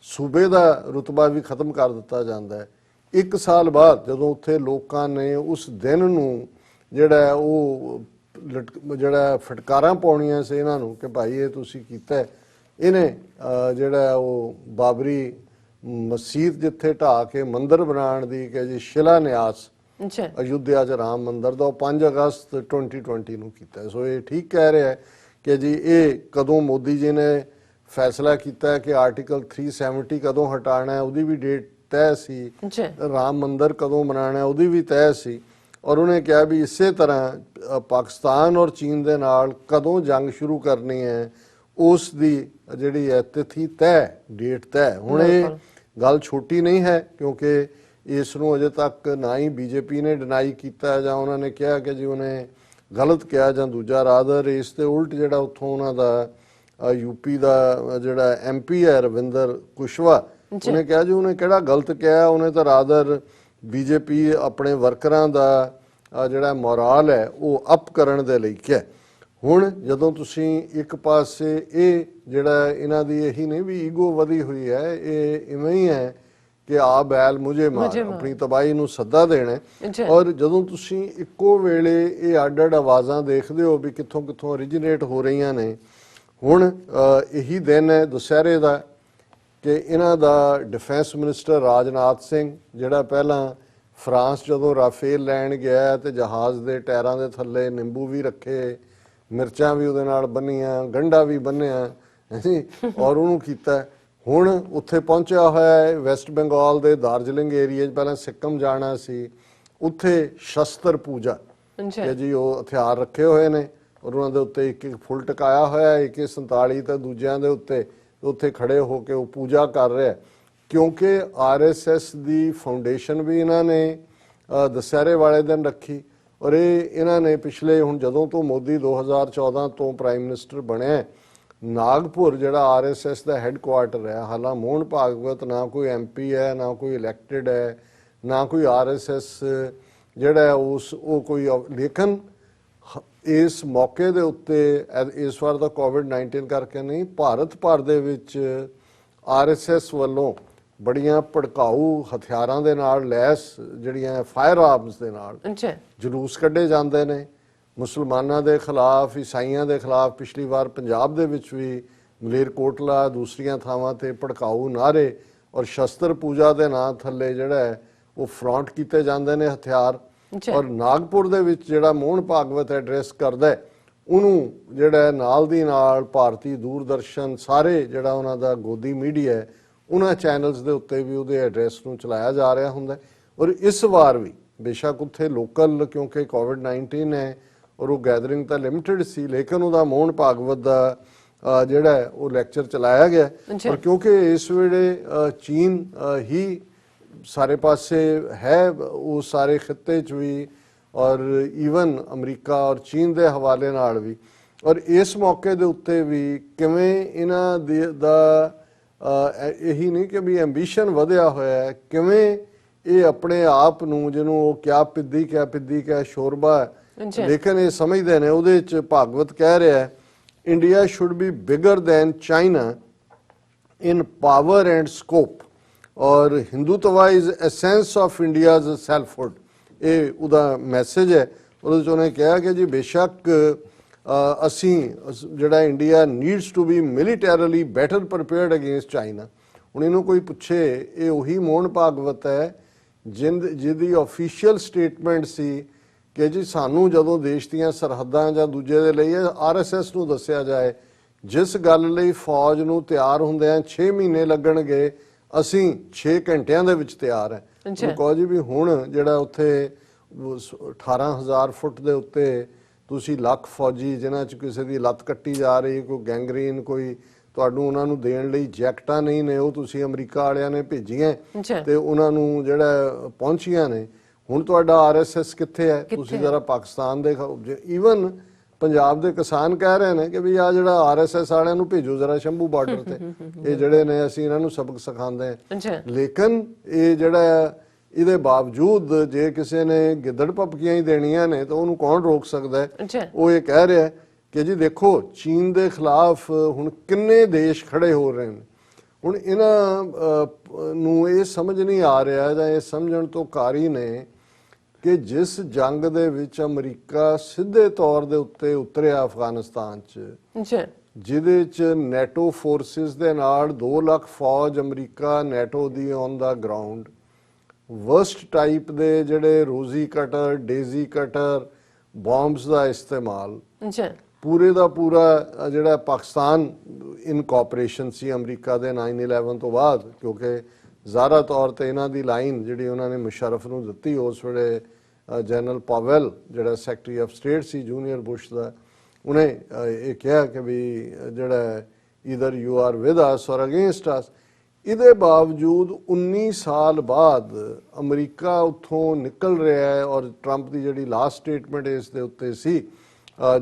ਸੂਬੇ ਦਾ ਰੁਤਬਾ ਵੀ ਖਤਮ ਕਰ ਦਿੱਤਾ ਜਾਂਦਾ ਹੈ। 1 ਸਾਲ ਬਾਅਦ ਜਦੋਂ ਉੱਥੇ ਲੋਕਾਂ ਨੇ ਉਸ ਦਿਨ ਨੂੰ ਜਿਹੜਾ ਉਹ ਜਿਹੜਾ ਫਟਕਾਰਾਂ ਪਾਉਣੀਆਂ ਸੀ ਇਹਨਾਂ ਨੂੰ ਕਿ ਭਾਈ ਇਹ ਤੁਸੀਂ ਕੀਤਾ, ਇਹਨੇ ਜਿਹੜਾ ਉਹ ਬਾਬਰੀ ਮਸਜਿਦ ਜਿੱਥੇ ਢਾਹ ਕੇ ਮੰਦਿਰ ਬਣਾਉਣ ਦੀ ਕਿ ਜੀ ਸ਼ਿਲਾਨਿਆਸ ਜੀ ਅਯੁੱਧਿਆ 'ਚ ਰਾਮ ਮੰਦਿਰ ਦਾ 5 ਅਗਸਤ 2020 ਨੂੰ ਕੀਤਾ। ਸੋ ਇਹ ਠੀਕ ਕਹਿ ਰਿਹਾ ਹੈ ਕਿ ਜੀ ਇਹ ਕਦੋਂ ਮੋਦੀ ਜੀ ਨੇ ਫੈਸਲਾ ਕੀਤਾ ਕਿ ਆਰਟੀਕਲ 370 ਕਦੋਂ ਹਟਾਉਣਾ ਹੈ, ਉਹਦੀ ਵੀ ਡੇਟ ਤੈਅ ਸੀ। ਜੀ ਰਾਮ ਮੰਦਿਰ ਕਦੋਂ ਬਣਾਉਣਾ ਹੈ ਉਹਦੀ ਵੀ ਤੈਅ ਸੀ। ਔਰ ਉਹਨੇ ਕਿਹਾ ਵੀ ਇਸੇ ਤਰ੍ਹਾਂ ਪਾਕਿਸਤਾਨ ਔਰ ਚੀਨ ਦੇ ਨਾਲ ਕਦੋਂ ਜੰਗ ਸ਼ੁਰੂ ਕਰਨੀ ਹੈ ਉਸ ਦੀ ਜਿਹੜੀ ਹੈ ਤਿਥੀ ਤੈਅ, ਡੇਟ ਤੈਅ। ਹੁਣ ਇਹ ਗੱਲ ਛੋਟੀ ਨਹੀਂ ਹੈ ਕਿਉਂਕਿ ਇਸ ਨੂੰ ਅਜੇ ਤੱਕ ਨਾ ਹੀ ਬੀਜੇਪੀ ਨੇ ਡਿਨਾਈ ਕੀਤਾ ਜਾਂ ਉਹਨਾਂ ਨੇ ਕਿਹਾ ਕਿ ਜੀ ਉਹਨੇ ਗਲਤ ਕਿਹਾ ਜਾਂ ਦੂਜਾ। ਰਾਦਰ ਇਸ ਦੇ ਉਲਟ ਜਿਹੜਾ ਉੱਥੋਂ ਉਹਨਾਂ ਦਾ ਯੂਪੀ ਦਾ ਜਿਹੜਾ MP ਹੈ ਰਵਿੰਦਰ ਕੁਸ਼ਵਾ, ਉਹਨੇ ਕਿਹਾ ਜੀ ਉਹਨੇ ਕਿਹੜਾ ਗਲਤ ਕਿਹਾ, ਉਹਨੇ ਤਾਂ ਰਾਦਰ ਬੀਜੇਪੀ ਆਪਣੇ ਵਰਕਰਾਂ ਦਾ ਜਿਹੜਾ ਮੋਰਾਲ ਹੈ ਉਹ ਅਪ ਕਰਨ ਦੇ ਲਈ ਕਿਹਾ। ਹੁਣ ਜਦੋਂ ਤੁਸੀਂ ਇੱਕ ਪਾਸੇ ਇਹ ਜਿਹੜਾ ਇਹਨਾਂ ਦੀ ਇਹੀ ਨਹੀਂ ਵੀ ਈਗੋ ਵਧੀ ਹੋਈ ਹੈ, ਇਹ ਇਵੇਂ ਹੀ ਹੈ ਕਿ ਆ ਬੈਲ ਮੁਝੇ ਮਾਰ, ਆਪਣੀ ਤਬਾਹੀ ਨੂੰ ਸੱਦਾ ਦੇਣਾ। ਔਰ ਜਦੋਂ ਤੁਸੀਂ ਇੱਕੋ ਵੇਲੇ ਇਹ ਅੱਡ-ਅੱਡ ਆਵਾਜ਼ਾਂ ਦੇਖਦੇ ਹੋ ਵੀ ਕਿੱਥੋਂ ਕਿੱਥੋਂ ਓਰੀਜੀਨੇਟ ਹੋ ਰਹੀਆਂ ਨੇ। ਹੁਣ ਇਹੀ ਦਿਨ ਹੈ ਦੁਸਹਿਰੇ ਦਾ ਕਿ ਇਹਨਾਂ ਦਾ ਡਿਫੈਂਸ ਮਿਨਿਸਟਰ ਰਾਜਨਾਥ ਸਿੰਘ ਜਿਹੜਾ ਪਹਿਲਾਂ ਫਰਾਂਸ ਜਦੋਂ ਰਾਫੇਲ ਲੈਣ ਗਿਆ ਤੇ ਜਹਾਜ਼ ਦੇ ਟਾਇਰਾਂ ਦੇ ਥੱਲੇ ਨਿੰਬੂ ਵੀ ਰੱਖੇ, ਮਿਰਚਾਂ ਵੀ ਉਹਦੇ ਨਾਲ ਬੰਨੀਆਂ, ਗੰਢਾ ਵੀ ਬੰਨਿਆ ਔਰ ਉਹਨੂੰ ਕੀਤਾ। ਹੁਣ ਉੱਥੇ ਪਹੁੰਚਿਆ ਹੋਇਆ ਹੈ ਵੈਸਟ ਬੰਗਾਲ ਦੇ ਦਾਰਜਲਿੰਗ ਏਰੀਆ 'ਚ, ਪਹਿਲਾਂ ਸਿੱਕਮ ਜਾਣਾ ਸੀ, ਉੱਥੇ ਸ਼ਸਤਰ ਪੂਜਾ ਕਿ ਜੀ ਉਹ ਹਥਿਆਰ ਰੱਖੇ ਹੋਏ ਨੇ ਔਰ ਉਹਨਾਂ ਦੇ ਉੱਤੇ ਇੱਕ ਇੱਕ ਫੁੱਲ ਟਿਕਾਇਆ ਹੋਇਆ, AK-47 ਤੇ ਦੂਜਿਆਂ ਦੇ ਉੱਥੇ ਖੜੇ ਹੋ ਕੇ ਉਹ ਪੂਜਾ ਕਰ ਰਿਹਾ ਕਿਉਂਕਿ RSS ਦੀ ਫਾਊਂਡੇਸ਼ਨ ਵੀ ਇਹਨਾਂ ਨੇ ਦੁਸਹਿਰੇ ਵਾਲੇ ਦਿਨ ਰੱਖੀ। ਔਰ ਇਹਨਾਂ ਨੇ ਪਿਛਲੇ ਹੁਣ ਜਦੋਂ ਤੋਂ ਮੋਦੀ 2014 ਤੋਂ ਪ੍ਰਾਈਮ ਮਿਨਿਸਟਰ ਬਣਿਆ, ਨਾਗਪੁਰ ਜਿਹੜਾ RSS ਦਾ ਹੈੱਡਕੁਆਰਟਰ ਹੈ, ਹਾਲਾਂ ਮੋਹਨ ਭਾਗਵਤ ਨਾ ਕੋਈ MP ਹੈ, ਨਾ ਕੋਈ ਇਲੈਕਟਿਡ ਹੈ, ਨਾ ਕੋਈ RSS ਜਿਹੜਾ ਉਹ ਕੋਈ, ਲੇਕਿਨ ਇਸ ਮੌਕੇ ਦੇ ਉੱਤੇ ਇਸ ਵਾਰ ਦਾ COVID-19 ਕਰਕੇ ਨਹੀਂ, ਭਾਰਤ ਭਰ ਦੇ ਵਿੱਚ RSS ਵੱਲੋਂ ਬੜੀਆਂ ਭੜਕਾਊ ਹਥਿਆਰਾਂ ਦੇ ਨਾਲ ਲੈਸ ਜਿਹੜੀਆਂ ਫਾਇਰ ਆਰਮਸ ਦੇ ਨਾਲ ਜਲੂਸ ਕੱਢੇ ਜਾਂਦੇ ਨੇ ਮੁਸਲਮਾਨਾਂ ਦੇ ਖਿਲਾਫ, ਈਸਾਈਆਂ ਦੇ ਖਿਲਾਫ। ਪਿਛਲੀ ਵਾਰ ਪੰਜਾਬ ਦੇ ਵਿੱਚ ਵੀ ਮਲੇਰਕੋਟਲਾ ਦੂਸਰੀਆਂ ਥਾਵਾਂ ਤੇ ਭੜਕਾਊ ਨਾਅਰੇ ਔਰ ਸ਼ਸਤਰ ਪੂਜਾ ਦੇ ਨਾਂ ਥੱਲੇ ਜਿਹੜਾ ਹੈ ਉਹ ਫਰੌਂਟ ਕੀਤੇ ਜਾਂਦੇ ਨੇ ਹਥਿਆਰ। ਔਰ ਨਾਗਪੁਰ ਦੇ ਵਿੱਚ ਜਿਹੜਾ ਮੋਹਨ ਭਾਗਵਤ ਐਡਰੈਸ ਕਰਦਾ ਉਹਨੂੰ ਜਿਹੜਾ ਨਾਲ ਦੀ ਨਾਲ ਭਾਰਤੀ ਦੂਰਦਰਸ਼ਨ ਸਾਰੇ ਜਿਹੜਾ ਉਹਨਾਂ ਦਾ ਗੋਦੀ ਮੀਡੀਆ ਹੈ ਉਹਨਾਂ ਚੈਨਲਸ ਦੇ ਉੱਤੇ ਵੀ ਉਹਦੇ ਐਡਰੈਸ ਨੂੰ ਚਲਾਇਆ ਜਾ ਰਿਹਾ ਹੁੰਦਾ। ਔਰ ਇਸ ਵਾਰ ਵੀ ਬੇਸ਼ੱਕ ਉੱਥੇ ਲੋਕਲ ਕਿਉਂਕਿ COVID-19 ਹੈ ਔਰ ਉਹ ਗੈਦਰਿੰਗ ਤਾਂ ਲਿਮਿਟਡ ਸੀ, ਲੇਕਿਨ ਉਹਦਾ ਮੋਹਨ ਭਾਗਵਤ ਦਾ ਜਿਹੜਾ ਉਹ ਲੈਕਚਰ ਚਲਾਇਆ ਗਿਆ। ਔਰ ਕਿਉਂਕਿ ਇਸ ਵੇਲੇ ਚੀਨ ਹੀ ਸਾਰੇ ਪਾਸੇ ਹੈ, ਉਹ ਸਾਰੇ ਖਿੱਤੇ 'ਚ ਵੀ ਔਰ ਈਵਨ ਅਮਰੀਕਾ ਔਰ ਚੀਨ ਦੇ ਹਵਾਲੇ ਨਾਲ ਵੀ। ਔਰ ਇਸ ਮੌਕੇ ਦੇ ਉੱਤੇ ਵੀ ਕਿਵੇਂ ਇਹਨਾਂ ਦਾ ਇਹੀ ਨਹੀਂ ਕਿ ਵੀ ਐਂਬੀਸ਼ਨ ਵਧਿਆ ਹੋਇਆ ਹੈ, ਕਿਵੇਂ ਇਹ ਆਪਣੇ ਆਪ ਨੂੰ ਜਿਹਨੂੰ ਉਹ ਕਿਆ ਪਿੱਦੀ ਕਿਆ ਸ਼ੋਰਬਾ, ਲੇਕਿਨ ਇਹ ਸਮਝਦੇ ਨੇ। ਉਹਦੇ 'ਚ ਭਾਗਵਤ ਕਹਿ ਰਿਹਾ India should be bigger than China in power and scope ਔਰ Hindutva is essence of India's selfhood. ਇਹ ਉਹਦਾ ਮੈਸੇਜ ਹੈ। ਉਹਦੇ 'ਚ ਉਹਨੇ ਕਿਹਾ ਕਿ ਜੀ ਬੇਸ਼ੱਕ ਅਸੀਂ ਜਿਹੜਾ India needs to be militarily better prepared against China. ਹੁਣ ਇਹਨੂੰ ਕੋਈ ਪੁੱਛੇ, ਇਹ ਉਹੀ ਮੋਹਨ ਭਾਗਵਤ ਹੈ ਜਿਹਦੀ ਆਫੀਸ਼ੀਅਲ ਸਟੇਟਮੈਂਟ ਸੀ ਕਿ ਜੀ ਸਾਨੂੰ ਜਦੋਂ ਦੇਸ਼ ਦੀਆਂ ਸਰਹੱਦਾਂ ਜਾਂ ਦੂਜੇ ਦੇ ਲਈ ਆਰਐਸਐਸ ਨੂੰ ਦੱਸਿਆ ਜਾਏ ਜਿਸ ਗੱਲ ਲਈ ਫੌਜ ਨੂੰ ਤਿਆਰ ਹੁੰਦਿਆਂ 6 ਮਹੀਨੇ ਲੱਗਣਗੇ ਅਸੀਂ 6 ਘੰਟਿਆਂ ਦੇ ਵਿੱਚ ਤਿਆਰ ਹੈ। ਕਹੋ ਜੀ ਵੀ ਹੁਣ ਜਿਹੜਾ ਉੱਥੇ 18,000 ਫੁੱਟ ਦੇ ਉੱਤੇ ਤੁਸੀਂ ਲੱਖ ਫੌਜੀ ਜਿਨ੍ਹਾਂ 'ਚ ਕਿਸੇ ਦੀ ਲੱਤ ਕੱਟੀ ਜਾ ਰਹੀ, ਕੋਈ ਗੈਂਗਰੀਨ, ਕੋਈ ਤੁਹਾਨੂੰ ਉਹਨਾਂ ਨੂੰ ਦੇਣ ਲਈ ਜੈਕਟਾਂ ਨਹੀਂ ਨੇ, ਉਹ ਤੁਸੀਂ ਅਮਰੀਕਾ ਵਾਲਿਆਂ ਨੇ ਭੇਜੀਆਂ ਤੇ ਉਹਨਾਂ ਨੂੰ ਜਿਹੜਾ ਪਹੁੰਚੀਆਂ ਨੇ। ਹੁਣ ਤੁਹਾਡਾ ਆਰਐਸਐਸ ਕਿੱਥੇ ਹੈ? ਤੁਸੀਂ ਜ਼ਰਾ ਪਾਕਿਸਤਾਨ ਦੇ ਈਵਨ ਪੰਜਾਬ ਦੇ ਕਿਸਾਨ ਕਹਿ ਰਹੇ ਨੇ ਕਿ ਵੀ ਆ ਜਿਹੜਾ ਆਰਐਸਐਸ ਵਾਲਿਆਂ ਨੂੰ ਭੇਜੋ ਜ਼ਰਾ ਸ਼ੰਭੂ ਬਾਰਡਰ ਤੇ, ਇਹ ਜਿਹੜੇ ਨੇ ਅਸੀਂ ਇਹਨਾਂ ਨੂੰ ਸਬਕ ਸਿਖਾਉਂਦੇ ਹਾਂ। ਲੇਕਿਨ ਇਹ ਜਿਹੜਾ ਇਹਦੇ ਬਾਵਜੂਦ ਜੇ ਕਿਸੇ ਨੇ ਗਿੱਦੜ ਪਪਕੀਆਂ ਹੀ ਦੇਣੀਆਂ ਨੇ ਤਾਂ ਉਹਨੂੰ ਕੌਣ ਰੋਕ ਸਕਦਾ ਹੈ? ਉਹ ਇਹ ਕਹਿ ਰਿਹਾ ਕਿ ਜੀ ਦੇਖੋ ਚੀਨ ਦੇ ਖਿਲਾਫ ਹੁਣ ਕਿੰਨੇ ਦੇਸ਼ ਖੜੇ ਹੋ ਰਹੇ ਨੇ। ਹੁਣ ਇਹਨਾਂ ਨੂੰ ਇਹ ਸਮਝ ਨਹੀਂ ਆ ਰਿਹਾ ਜਾਂ ਇਹ ਸਮਝਣ ਤੋਂ ਕਾਰੀ ਨੇ ਕਿ ਜਿਸ ਜੰਗ ਦੇ ਵਿੱਚ ਅਮਰੀਕਾ ਸਿੱਧੇ ਤੌਰ ਦੇ ਉੱਤੇ ਉਤਰਿਆ ਅਫਗਾਨਿਸਤਾਨ 'ਚ, ਜਿਹਦੇ 'ਚ ਨੈਟੋ ਫੋਰਸਿਸ ਦੇ ਨਾਲ 2 ਲੱਖ ਫੌਜ America NATO the on the ground, worst type ਦੇ ਜਿਹੜੇ ਰੋਜ਼ੀ ਕਟਰ, ਡੇਜ਼ੀ ਕਟਰ ਬੰਬਸ ਦਾ ਇਸਤੇਮਾਲ, ਪੂਰੇ ਦਾ ਪੂਰਾ ਜਿਹੜਾ ਪਾਕਿਸਤਾਨ ਇਨਕੋਪਰੇਸ਼ਨ ਸੀ ਅਮਰੀਕਾ ਦੇ 9/11 ਤੋਂ ਬਾਅਦ, ਕਿਉਂਕਿ ਜ਼ਾਹਰਾ ਤੌਰ ਤੇ ਇਹਨਾਂ ਦੀ ਲਾਈਨ ਜਿਹੜੀ ਉਹਨਾਂ ਨੇ ਮੁਸ਼ਰਫ ਨੂੰ ਦਿੱਤੀ ਉਸ ਵੇਲੇ ਜਨਰਲ ਪਾਵੈਲ ਜਿਹੜਾ ਸੈਕਟਰੀ ਆਫ ਸਟੇਟ ਸੀ ਜੂਨੀਅਰ ਬੁਸ਼ ਦਾ, ਉਹਨੇ ਇਹ ਕਿਹਾ ਕਿ ਵੀ ਜਿਹੜਾ either you are with us or against ਅਸ। ਇਹਦੇ ਬਾਵਜੂਦ 19 ਸਾਲ ਬਾਅਦ ਅਮਰੀਕਾ ਉੱਥੋਂ ਨਿਕਲ ਰਿਹਾ ਹੈ ਔਰ ਟਰੰਪ ਦੀ ਜਿਹੜੀ ਲਾਸਟ ਸਟੇਟਮੈਂਟ ਇਸ ਦੇ ਉੱਤੇ ਸੀ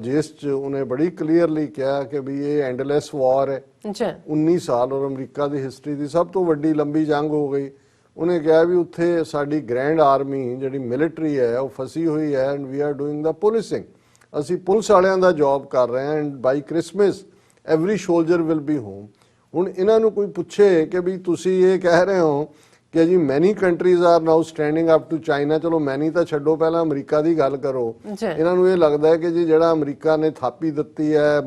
ਜਿਸ 'ਚ ਉਹਨੇ ਬੜੀ ਕਲੀਅਰਲੀ ਕਿਹਾ ਕਿ ਵੀ ਇਹ ਐਂਡਲੈਸ ਵਾਰ ਹੈ। 19 ਸਾਲ ਔਰ ਅਮਰੀਕਾ ਦੀ ਹਿਸਟਰੀ ਦੀ ਸਭ ਤੋਂ ਵੱਡੀ ਲੰਬੀ ਜੰਗ ਹੋ ਗਈ। ਉਹਨੇ ਕਿਹਾ ਵੀ ਉੱਥੇ ਸਾਡੀ ਗ੍ਰੈਂਡ ਆਰਮੀ ਜਿਹੜੀ ਮਿਲਟਰੀ ਹੈ ਉਹ ਫਸੀ ਹੋਈ ਹੈ and we are doing the policing, ਅਸੀਂ ਪੁਲਿਸ ਵਾਲਿਆਂ ਦਾ ਜੌਬ ਕਰ ਰਹੇ ਹਾਂ and by Christmas every soldier will be home. ਹੁਣ ਇਹਨਾਂ ਨੂੰ ਕੋਈ ਪੁੱਛੇ ਕਿ ਵੀ ਤੁਸੀਂ ਇਹ ਕਹਿ ਰਹੇ ਹੋ ਕਿ ਜੀ many countries are now standing up to China, ਚਲੋ ਮੈਨੀ ਤਾਂ ਛੱਡੋ, ਪਹਿਲਾਂ ਅਮਰੀਕਾ ਦੀ ਗੱਲ ਕਰੋ। ਇਹਨਾਂ ਨੂੰ ਇਹ ਲੱਗਦਾ ਹੈ ਕਿ ਜੀ ਜਿਹੜਾ ਅਮਰੀਕਾ ਨੇ ਥਾਪੀ ਦਿੱਤੀ ਹੈ,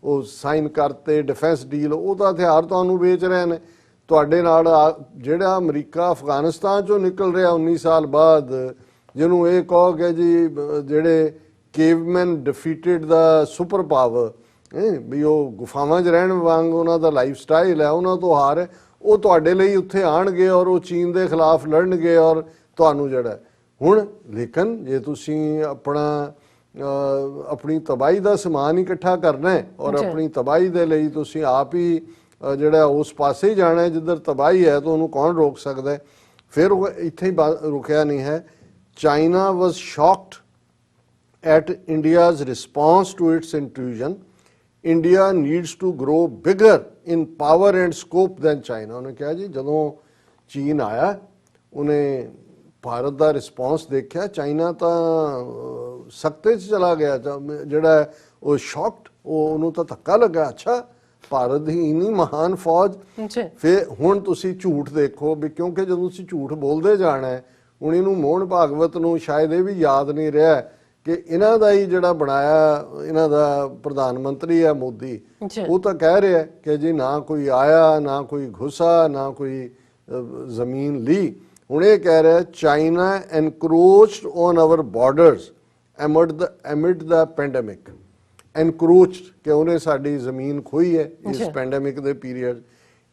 ਉਹ ਸਾਈਨ ਕਰਤੇ ਡਿਫੈਂਸ ਡੀਲ, ਉਹ ਤਾਂ ਹਥਿਆਰ ਤੁਹਾਨੂੰ ਵੇਚ ਰਹੇ ਨੇ। ਤੁਹਾਡੇ ਨਾਲ ਜਿਹੜਾ ਅਮਰੀਕਾ ਅਫਗਾਨਿਸਤਾਨ ਚੋਂ ਨਿਕਲ ਰਿਹਾ 19 ਸਾਲ ਬਾਅਦ, ਜਿਹਨੂੰ ਇਹ ਕਹੋ ਕਿ ਜੀ ਜਿਹੜੇ ਕੇਵਮੈਨ ਡਿਫੀਟਡ ਦਾ ਸੁਪਰ ਪਾਵਰ, ਵੀ ਉਹ ਗੁਫਾਵਾਂ 'ਚ ਰਹਿਣ ਵਾਂਗ ਉਹਨਾਂ ਦਾ ਲਾਈਫ ਸਟਾਈਲ ਹੈ, ਉਹਨਾਂ ਤੋਂ ਹਾਰ ਹੈ, ਉਹ ਤੁਹਾਡੇ ਲਈ ਉੱਥੇ ਆਣਗੇ ਔਰ ਉਹ ਚੀਨ ਦੇ ਖਿਲਾਫ ਲੜਨਗੇ ਔਰ ਤੁਹਾਨੂੰ ਜਿਹੜਾ ਹੁਣ। ਲੇਕਿਨ ਜੇ ਤੁਸੀਂ ਆਪਣੀ ਤਬਾਹੀ ਦਾ ਸਮਾਨ ਇਕੱਠਾ ਕਰਨਾ ਹੈ ਔਰ ਆਪਣੀ ਤਬਾਹੀ ਦੇ ਲਈ ਤੁਸੀਂ ਆਪ ਹੀ ਜਿਹੜਾ ਉਸ ਪਾਸੇ ਹੀ ਜਾਣਾ ਹੈ ਜਿੱਧਰ ਤਬਾਹੀ ਹੈ, ਤਾਂ ਉਹਨੂੰ ਕੌਣ ਰੋਕ ਸਕਦਾ ਹੈ? ਫਿਰ ਉਹ ਇੱਥੇ ਹੀ ਰੁਕਿਆ ਨਹੀਂ ਹੈ। China was shocked at India's response to its intrusion. India needs to grow bigger in power and scope than China. ਉਹਨੇ ਕਿਹਾ ਜੀ ਜਦੋਂ ਚੀਨ ਆਇਆ ਉਹਨੇ ਭਾਰਤ ਦਾ ਰਿਸਪੌਂਸ ਦੇਖਿਆ, ਚਾਈਨਾ ਤਾਂ ਸਖਤੇ 'ਚ ਚਲਾ ਗਿਆ, ਜਿਹੜਾ ਉਹ ਸ਼ੌਕਡ, ਉਹਨੂੰ ਤਾਂ ਧੱਕਾ ਲੱਗਾ, ਅੱਛਾ ਭਾਰਤ ਦੀ ਇੰਨੀ ਮਹਾਨ ਫੌਜ। ਫਿਰ ਹੁਣ ਤੁਸੀਂ ਝੂਠ ਦੇਖੋ ਵੀ, ਕਿਉਂਕਿ ਜਦੋਂ ਤੁਸੀਂ ਝੂਠ ਬੋਲਦੇ ਜਾਣਾ ਹੈ, ਹੁਣ ਇਹਨੂੰ ਮੋਹਨ ਭਾਗਵਤ ਨੂੰ ਸ਼ਾਇਦ ਇਹ ਵੀ ਯਾਦ ਨਹੀਂ ਰਿਹਾ ਕਿ ਇਹਨਾਂ ਦਾ ਹੀ ਜਿਹੜਾ ਬਣਾਇਆ ਇਹਨਾਂ ਦਾ ਪ੍ਰਧਾਨ ਮੰਤਰੀ ਹੈ ਮੋਦੀ, ਉਹ ਤਾਂ ਕਹਿ ਰਿਹਾ ਕਿ ਜੀ ਨਾ ਕੋਈ ਆਇਆ, ਨਾ ਕੋਈ ਘੁਸਾ, ਨਾ ਕੋਈ ਜ਼ਮੀਨ ਲਈ। ਹੁਣ ਇਹ ਕਹਿ ਰਿਹਾ China encroached on our borders amid the pandemic. Encroached ਕਿ ਉਹਨੇ ਸਾਡੀ ਜ਼ਮੀਨ ਖੋਈ ਹੈ ਇਸ ਪੈਂਡੇਮਿਕ ਦੇ period.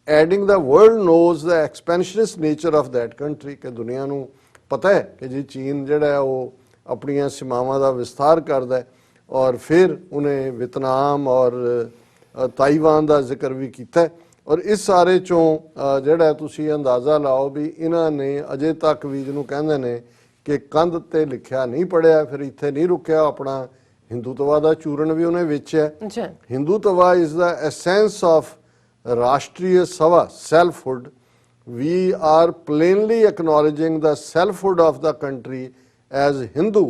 Adding the world knows the expansionist nature of that country, ਕਿ ਦੁਨੀਆ ਨੂੰ ਪਤਾ ਹੈ ਕਿ ਜੀ ਚੀਨ ਜਿਹੜਾ ਉਹ ਆਪਣੀਆਂ ਸੀਮਾਵਾਂ ਦਾ ਵਿਸਥਾਰ ਕਰਦਾ ਹੈ। ਔਰ ਫਿਰ ਉਹਨੇ ਵਿਤਨਾਮ ਔਰ ਤਾਈਵਾਨ ਦਾ ਜ਼ਿਕਰ ਵੀ ਕੀਤਾ ਹੈ। ਔਰ ਇਸ ਸਾਰੇ ਚੋਂ ਜਿਹੜਾ ਤੁਸੀਂ ਅੰਦਾਜ਼ਾ ਲਾਓ ਵੀ ਇਹਨਾਂ ਨੇ ਅਜੇ ਤੱਕ ਵੀ ਜਿਹਨੂੰ ਕਹਿੰਦੇ ਨੇ ਕਿ ਕੰਧ ਤੇ ਲਿਖਿਆ ਨਹੀਂ ਪੜਿਆ, ਫਿਰ ਇੱਥੇ ਨਹੀਂ ਰੁਕਿਆ, ਆਪਣਾ ਹਿੰਦੂਤਵਾ ਦਾ ਚੂਰਨ ਵੀ ਉਹਨੇ ਵੇਚਿਆ। Hindutva is the essence of Rashtriya Sabha selfhood. We are plainly acknowledging the selfhood of the country as Hindu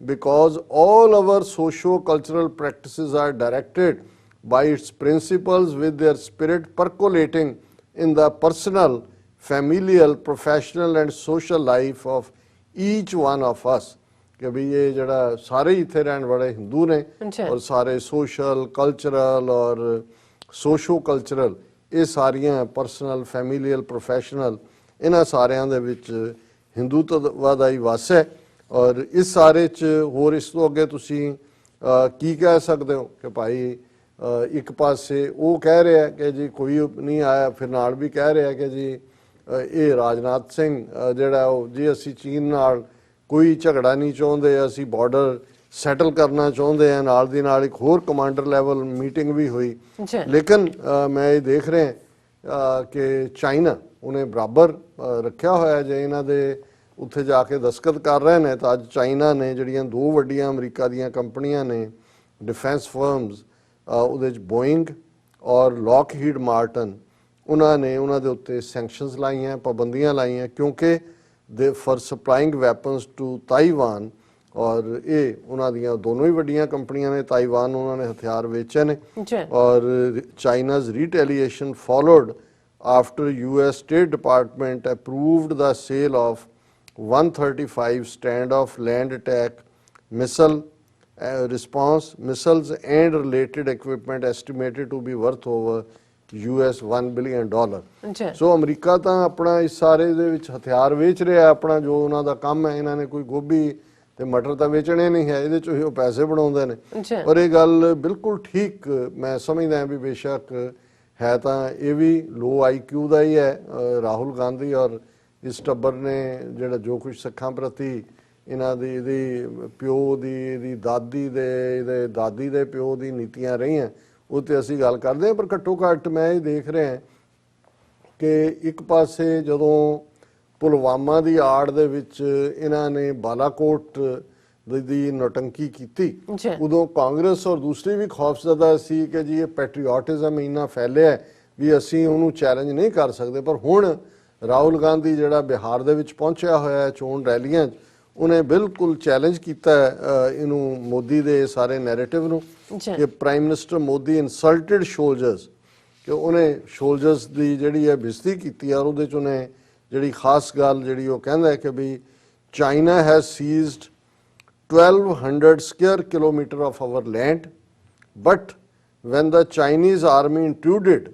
because all our socio-cultural practices are directed by its principles with their spirit percolating in the personal, familial, professional and social life of each one of us. कि भी ये जड़ा सारे इत्थे रहने वाले हिंदू ने और सारे सोशल कल्चरल और सोशो कल्चरल ये सारियां परसनल फैमिलीअल प्रोफैशनल इन्हां सारियां दे विच हिंदूत्व दा ही वस है। ਔਰ ਇਸ ਸਾਰੇ 'ਚ ਹੋਰ ਇਸ ਤੋਂ ਅੱਗੇ ਤੁਸੀਂ ਕੀ ਕਹਿ ਸਕਦੇ ਹੋ ਕਿ ਭਾਈ ਇੱਕ ਪਾਸੇ ਉਹ ਕਹਿ ਰਿਹਾ ਕਿ ਜੀ ਕੋਈ ਨਹੀਂ ਆਇਆ, ਫਿਰ ਨਾਲ ਵੀ ਕਹਿ ਰਿਹਾ ਕਿ ਜੀ ਇਹ ਰਾਜਨਾਥ ਸਿੰਘ ਜਿਹੜਾ ਉਹ ਜੀ ਅਸੀਂ ਚੀਨ ਨਾਲ ਕੋਈ ਝਗੜਾ ਨਹੀਂ ਚਾਹੁੰਦੇ, ਅਸੀਂ ਬਾਰਡਰ ਸੈਟਲ ਕਰਨਾ ਚਾਹੁੰਦੇ ਆ। ਨਾਲ ਦੀ ਨਾਲ ਇੱਕ ਹੋਰ ਕਮਾਂਡਰ ਲੈਵਲ ਮੀਟਿੰਗ ਵੀ ਹੋਈ। ਲੇਕਿਨ ਮੈਂ ਇਹ ਦੇਖ ਰਿਹਾ ਕਿ ਚਾਈਨਾ ਉਹਨੇ ਬਰਾਬਰ ਰੱਖਿਆ ਹੋਇਆ। ਜੇ ਇਹਨਾਂ ਦੇ ਉੱਥੇ ਜਾ ਕੇ ਦਸਤਖਤ ਕਰ ਰਹੇ ਨੇ ਤਾਂ ਅੱਜ ਚਾਈਨਾ ਨੇ ਜਿਹੜੀਆਂ ਦੋ ਵੱਡੀਆਂ ਅਮਰੀਕਾ ਦੀਆਂ ਕੰਪਨੀਆਂ ਨੇ ਡਿਫੈਂਸ ਫਰਮਸ, ਉਹਦੇ 'ਚ ਬੋਇੰਗ ਔਰ ਲੋਕਹੀਡ ਮਾਰਟਨ, ਉਹਨਾਂ ਨੇ ਉਹਨਾਂ ਦੇ ਉੱਤੇ ਸੈਂਕਸ਼ਨਸ ਲਾਈਆਂ, ਪਾਬੰਦੀਆਂ ਲਾਈਆਂ, ਕਿਉਂਕਿ ਦੇ ਫॉर ਸਪਲਾਈਂਗ ਵੈਪਨਸ ਟੂ ਤਾਈਵਾਨ। ਔਰ ਇਹ ਉਹਨਾਂ ਦੀਆਂ ਦੋਨੋਂ ਹੀ ਵੱਡੀਆਂ ਕੰਪਨੀਆਂ ਨੇ, ਤਾਈਵਾਨ ਉਹਨਾਂ ਨੇ ਹਥਿਆਰ ਵੇਚੇ ਨੇ। ਔਰ ਚਾਈਨਾਜ਼ ਰੀਟੈਲੀਏਸ਼ਨ ਫॉलोड after US State Department approved the sale of 135 standoff land attack missile response missiles and related equipment estimated to be worth over US $1 billion। So America ਤਾਂ ਆਪਣਾ ਇਸ ਸਾਰੇ ਦੇ ਵਿੱਚ ਹਥਿਆਰ ਵੇਚ ਰਿਹਾ, ਆਪਣਾ ਜੋ ਉਹਨਾਂ ਦਾ ਕੰਮ ਹੈ। ਇਹਨਾਂ ਨੇ ਕੋਈ ਗੋਭੀ ਤੇ ਮਟਰ ਤਾਂ ਵੇਚਣੇ ਨਹੀਂ ਹੈ, ਇਹਦੇ ਚੋਂ ਹੀ ਉਹ ਪੈਸੇ ਬਣਾਉਂਦੇ ਨੇ। ਔਰ ਇਹ ਗੱਲ ਬਿਲਕੁਲ ਠੀਕ ਮੈਂ ਸਮਝਦਾ ਵੀ ਬੇਸ਼ੱਕ ਹੈ ਤਾਂ ਇਹ ਵੀ ਲੋ IQ ਦਾ ਹੀ ਹੈ। ਰਾਹੁਲ ਗਾਂਧੀ ਔਰ ਇਸ ਟੱਬਰ ਨੇ ਜਿਹੜਾ ਜੋ ਕੁਝ ਸਿੱਖਾਂ ਪ੍ਰਤੀ ਇਹਨਾਂ ਦੀ ਇਹਦੀ ਪਿਓ ਦੀ, ਇਹਦੀ ਦਾਦੀ ਦੇ, ਇਹਦੇ ਦਾਦੀ ਦੇ ਪਿਓ ਦੀ ਨੀਤੀਆਂ ਰਹੀਆਂ, ਉਹ ਤੇ ਅਸੀਂ ਗੱਲ ਕਰਦੇ ਹਾਂ। ਪਰ ਘੱਟੋ ਘੱਟ ਮੈਂ ਇਹ ਦੇਖ ਰਿਹਾ ਕਿ ਇੱਕ ਪਾਸੇ ਜਦੋਂ ਪੁਲਵਾਮਾ ਦੀ ਆੜ ਦੇ ਵਿੱਚ ਇਹਨਾਂ ਨੇ ਬਾਲਾਕੋਟ ਦੀ ਨੌਟੰਕੀ ਕੀਤੀ, ਉਦੋਂ ਕਾਂਗਰਸ ਔਰ ਦੂਸਰੀ ਵੀ ਖੌਫਜ਼ਦਾ ਸੀ ਕਿ ਜੀ ਇਹ ਪੈਟਰੀਓਟਿਜ਼ਮ ਇੰਨਾ ਫੈਲਿਆ ਵੀ ਅਸੀਂ ਉਹਨੂੰ ਚੈਲੰਜ ਨਹੀਂ ਕਰ ਸਕਦੇ। ਪਰ ਹੁਣ ਰਾਹੁਲ ਗਾਂਧੀ ਜਿਹੜਾ ਬਿਹਾਰ ਦੇ ਵਿੱਚ ਪਹੁੰਚਿਆ ਹੋਇਆ ਚੋਣ ਰੈਲੀਆਂ 'ਚ, ਉਹਨੇ ਬਿਲਕੁਲ ਚੈਲੰਜ ਕੀਤਾ ਇਹਨੂੰ, ਮੋਦੀ ਦੇ ਸਾਰੇ ਨੈਰੇਟਿਵ ਨੂੰ, ਕਿ ਪ੍ਰਾਈਮ ਮਿਨਿਸਟਰ ਮੋਦੀ ਇਨਸਲਟਡ ਸੋਲਜਰਸ, ਕਿ ਉਹਨੇ ਸੋਲਜਰਸ ਦੀ ਜਿਹੜੀ ਹੈ ਬੇਇੱਜ਼ਤੀ ਕੀਤੀ। ਔਰ ਉਹਦੇ 'ਚ ਉਹਨੇ ਜਿਹੜੀ ਖਾਸ ਗੱਲ ਜਿਹੜੀ ਉਹ ਕਹਿੰਦਾ ਕਿ ਵੀ China has ਸੀਜ਼ਡ 1200 square kilometer of our land, but when the Chinese army intruded,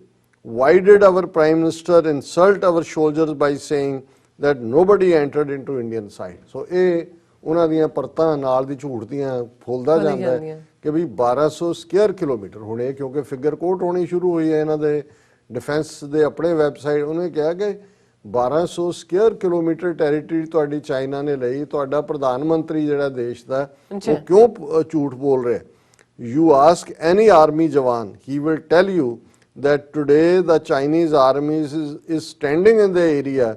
why did our prime minister insult our soldiers by saying that nobody entered into Indian side? So ਇਹ ਉਹਨਾਂ ਦੀਆਂ ਪਰਤਾਂ ਨਾਲ ਦੀ ਝੂਠ ਦੀਆਂ ਫੁੱਲਦਾ ਜਾਂਦਾ ਹੈ ਕਿ ਵੀ 1200 ਸਕੁਅਰ ਕਿਲੋਮੀਟਰ ਹੁਣੇ, ਕਿਉਂਕਿ ਫਿਗਰ ਕੋਟ ਹੋਣੀ ਸ਼ੁਰੂ ਹੋਈ ਹੈ ਇਹਨਾਂ ਦੇ ਡਿਫੈਂਸ ਦੇ ਆਪਣੇ ਵੈਬਸਾਈਟ। ਉਹਨੇ ਕਿਹਾ ਕਿ 1200 ਸਕੁਅਰ ਕਿਲੋਮੀਟਰ ਟੈਰੀਟਰੀ ਤੁਹਾਡੀ ਚਾਈਨਾ ਨੇ ਲਈ। ਤੁਹਾਡਾ ਪ੍ਰਧਾਨ ਮੰਤਰੀ ਜਿਹੜਾ ਦੇਸ਼ ਦਾ, ਉਹ ਕਿਉਂ ਝੂਠ ਬੋਲ ਰਿਹਾ? ਯੂ ਆਸਕ ਐਨੀ ਆਰਮੀ ਜਵਾਨ, he will tell you that today the Chinese army is standing in the area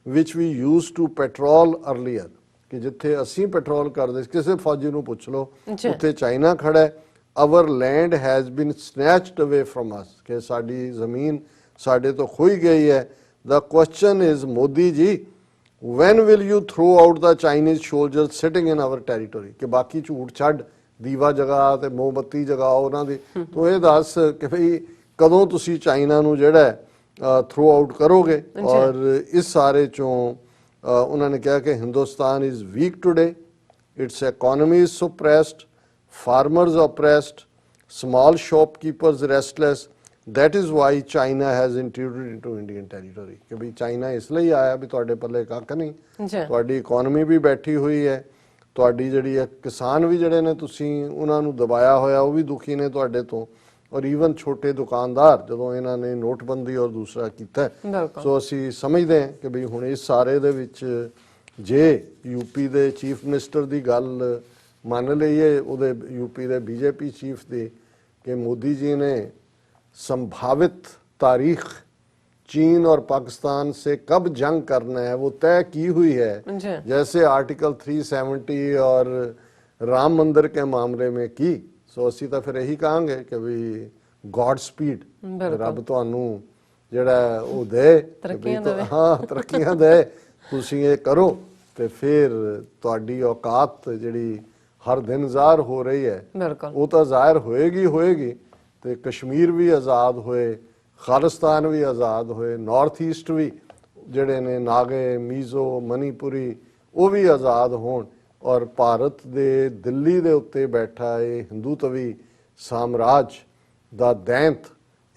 which we used to patrol earlier। ਕਿ ਜਿੱਥੇ ਅਸੀਂ ਪੈਟਰੋਲ ਕਰਦੇ ਸੀ, ਕਿਸੇ ਫੌਜੀ ਨੂੰ ਪੁੱਛ ਲਓ, ਉੱਥੇ ਚਾਈਨਾ ਖੜਾ ਹੈ। our land has been snatched away from us, ਕਿ ਸਾਡੀ ਜ਼ਮੀਨ ਸਾਡੇ ਤੋਂ ਖੋਈ ਗਈ ਹੈ। the question is Modi ji, when will you throw out the Chinese soldiers sitting in our territory? ਕਿ ਬਾਕੀ ਝੂਠ ਛੱਡ, ਦੀਵਾ ਜਗਾ ਤੇ ਮੋਮਬੱਤੀ ਜਗਾਓ ਉਹਨਾਂ ਦੀ। ਤੂੰ ਇਹ ਦੱਸ ਕਿ ਭਈ ਕਦੋਂ ਤੁਸੀਂ ਚਾਈਨਾ ਨੂੰ ਜਿਹੜਾ ਥਰੋ ਆਊਟ ਕਰੋਗੇ? ਔਰ ਇਸ ਸਾਰੇ ਚੋਂ ਉਹਨਾਂ ਨੇ ਕਿਹਾ ਕਿ Hindustan is weak today, its economy is suppressed, farmers oppressed, small shopkeepers restless, that is why China has intruded into Indian territory। ਕਿ ਵੀ ਚਾਈਨਾ ਇਸ ਲਈ ਆਇਆ ਵੀ ਤੁਹਾਡੇ ਪੱਲੇ ਕੱਖ ਨਹੀਂ, ਤੁਹਾਡੀ ਇਕਨੋਮੀ ਵੀ ਬੈਠੀ ਹੋਈ ਹੈ, ਤੁਹਾਡੀ ਜਿਹੜੀ ਹੈ ਕਿਸਾਨ ਵੀ ਜਿਹੜੇ ਨੇ ਤੁਸੀਂ ਉਹਨਾਂ ਨੂੰ ਦਬਾਇਆ ਹੋਇਆ, ਉਹ ਵੀ ਦੁਖੀ ਨੇ ਤੁਹਾਡੇ ਤੋਂ। ਔਰ ਈਵਨ ਛੋਟੇ ਦੁਕਾਨਦਾਰ, ਜਦੋਂ ਇਹਨਾਂ ਨੇ ਨੋਟਬੰਦੀ ਔਰ ਦੂਸਰਾ ਕੀਤਾ, ਸੋ ਅਸੀਂ ਸਮਝਦੇ ਹਾਂ ਕਿ ਵੀ ਹੁਣ ਇਸ ਸਾਰੇ ਦੇ ਵਿੱਚ ਜੇ ਯੂਪੀ ਦੇ ਚੀਫ ਮਿਨਿਸਟਰ ਦੀ ਗੱਲ ਮੰਨ ਲਈਏ, ਉਹਦੇ यूपी ਦੇ बीजेपी चीफ ਦੀ, कि मोदी जी ने संभावित तारीख चीन और पाकिस्तान से कब जंग करना है वो तय की हुई है, जैसे आर्टिकल 370 और राम मंदिर के मामले में की। सो ਅਸੀਂ ਤਾਂ ਫਿਰ ਇਹੀ ਕਹਾਂਗੇ ਕਿ ਵੀ ਗॉड ਸਪੀਡ, ਰੱਬ ਤੁਹਾਨੂੰ ਜਿਹੜਾ ਉਹ ਦੇ, ਹਾਂ ਤਰੱਕੀਆਂ ਦੇ, ਤੁਸੀਂ ਇਹ ਕਰੋ ਤੇ ਫਿਰ ਤੁਹਾਡੀ ਔਕਾਤ ਜਿਹੜੀ ਹਰ ਦਿਨ ਜ਼ਾਹਰ ਹੋ ਰਹੀ ਹੈ ਉਹ ਤਾਂ ਜ਼ਾਹਰ ਹੋਏਗੀ ਤੇ ਕਸ਼ਮੀਰ ਵੀ ਆਜ਼ਾਦ ਹੋਏ, ਖਾਲਿਸਤਾਨ ਵੀ ਆਜ਼ਾਦ ਹੋਏ, ਨਾਰਥ ਈਸਟ ਵੀ ਜਿਹੜੇ ਨੇ ਨਾਗੇ, ਮੀਜ਼ੋ, ਮਨੀਪੁਰੀ, ਉਹ ਵੀ ਆਜ਼ਾਦ ਹੋਣ। ਔਰ ਭਾਰਤ ਦੇ ਦਿੱਲੀ ਦੇ ਉੱਤੇ ਬੈਠਾ ਇਹ ਹਿੰਦੂਤਵੀ ਸਾਮਰਾਜ ਦਾ ਦੈਂਤ,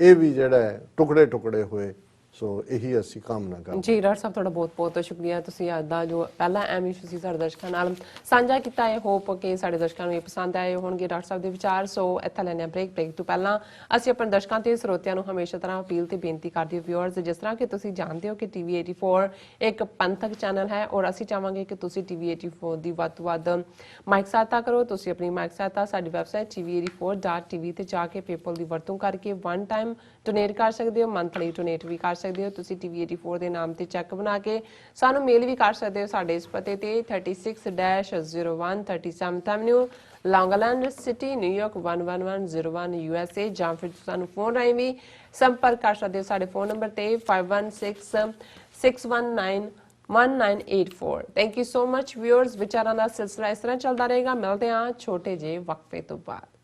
ਇਹ ਵੀ ਜਿਹੜਾ ਟੁਕੜੇ ਟੁਕੜੇ ਹੋਏ। ਸੋ ਇਹੀ ਅਸੀਂ ਕਾਮਨਾ ਕਰਦੇ ਜੀ ਡਾਕਟਰ ਸਾਹਿਬ ਤੁਹਾਡਾ ਬਹੁਤ ਬਹੁਤ ਸ਼ੁਕਰੀਆ ਤੁਸੀਂ ਅੱਜ ਦਾ ਜੋ ਪਹਿਲਾ ਐਮਇਸ਼ੂ ਸੀ ਸਾਡੇ ਦਰਸ਼ਕਾਂ ਨਾਲ ਸਾਂਝਾ ਕੀਤਾ ਹੈ ਹੋਪ ਕਿ ਸਾਡੇ ਦਰਸ਼ਕਾਂ ਨੂੰ ਇਹ ਪਸੰਦ ਆਏ ਹੋਣਗੇ ਡਾਕਟਰ ਸਾਹਿਬ ਦੇ ਵਿਚਾਰ ਸੋ ਇੱਥੇ ਲੈਣੇ ਬ੍ਰੇਕ ਤੋਂ ਪਹਿਲਾਂ ਅਸੀਂ ਆਪਣੇ ਦਰਸ਼ਕਾਂ ਤੇ ਸਰੋਤਿਆਂ ਨੂੰ ਹਮੇਸ਼ਾ ਤਰ੍ਹਾਂ ਅਪੀਲ ਤੇ ਬੇਨਤੀ ਕਰਦੇ ਹਾਂ ਵਿਊਅਰਸ ਜਿਸ ਤਰ੍ਹਾਂ ਕਿ ਤੁਸੀਂ ਜਾਣਦੇ ਹੋ ਕਿ ਟੀਵੀ 84 ਇੱਕ ਪੰਥਕ ਚੈਨਲ ਹੈ ਔਰ ਅਸੀਂ ਚਾਹਾਂਗੇ ਕਿ ਤੁਸੀਂ ਟੀਵੀ 84 ਦੀ ਵੱਧ ਤੋਂ ਵੱਧ ਮਾਈਕ ਸਹਾਇਤਾ ਕਰੋ ਤੁਸੀਂ ਆਪਣੀ ਮਾਈਕ ਸਹਾਇਤਾ ਸਾਡੀ ਵੈਬਸਾਈਟ tv84.tv ਤੇ ਜਾ ਕੇ ਪੇਪਲ ਦੀ ਵਰਤੋਂ ਕਰਕੇ ਵਨ ਟਾਈਮ ਡੋਨੇਟ ਕਰ ਸਕਦੇ ਹੋ ਮੰਥਲੀ ਡੋਨੇਟ ਵੀ ਕਰ ਸਕਦੇ ਹੋ ਤੁਸੀਂ ਟੀਵੀ 84 ਦੇ ਨਾਮ ਤੇ ਚੈੱਕ ਬਣਾ ਕੇ ਸਾਨੂੰ ਮੇਲ ਵੀ ਕਰ ਸਕਦੇ ਹੋ ਸਾਡੇ ਇਸ ਪਤੇ ਤੇ 36-01 37th Avenue Long Island City New York 11101 USA ਜਾਂ ਫਿਰ ਸਾਨੂੰ ਫੋਨ ਰਾਹੀਂ ਵੀ ਸੰਪਰਕ ਕਰ ਸਕਦੇ ਹੋ ਸਾਡੇ ਫੋਨ ਨੰਬਰ ਤੇ 5166191984 thank you so much viewers ਵਿਚਾਰਾਂ ਦਾ ਸਿਲਸਿਲਾ ਇਸ ਤਰ੍ਹਾਂ ਚੱਲਦਾ ਰਹੇਗਾ ਮਿਲਦੇ ਹਾਂ ਛੋਟੇ ਜਿਹੇ ਵਕਫੇ ਤੋਂ ਬਾਅਦ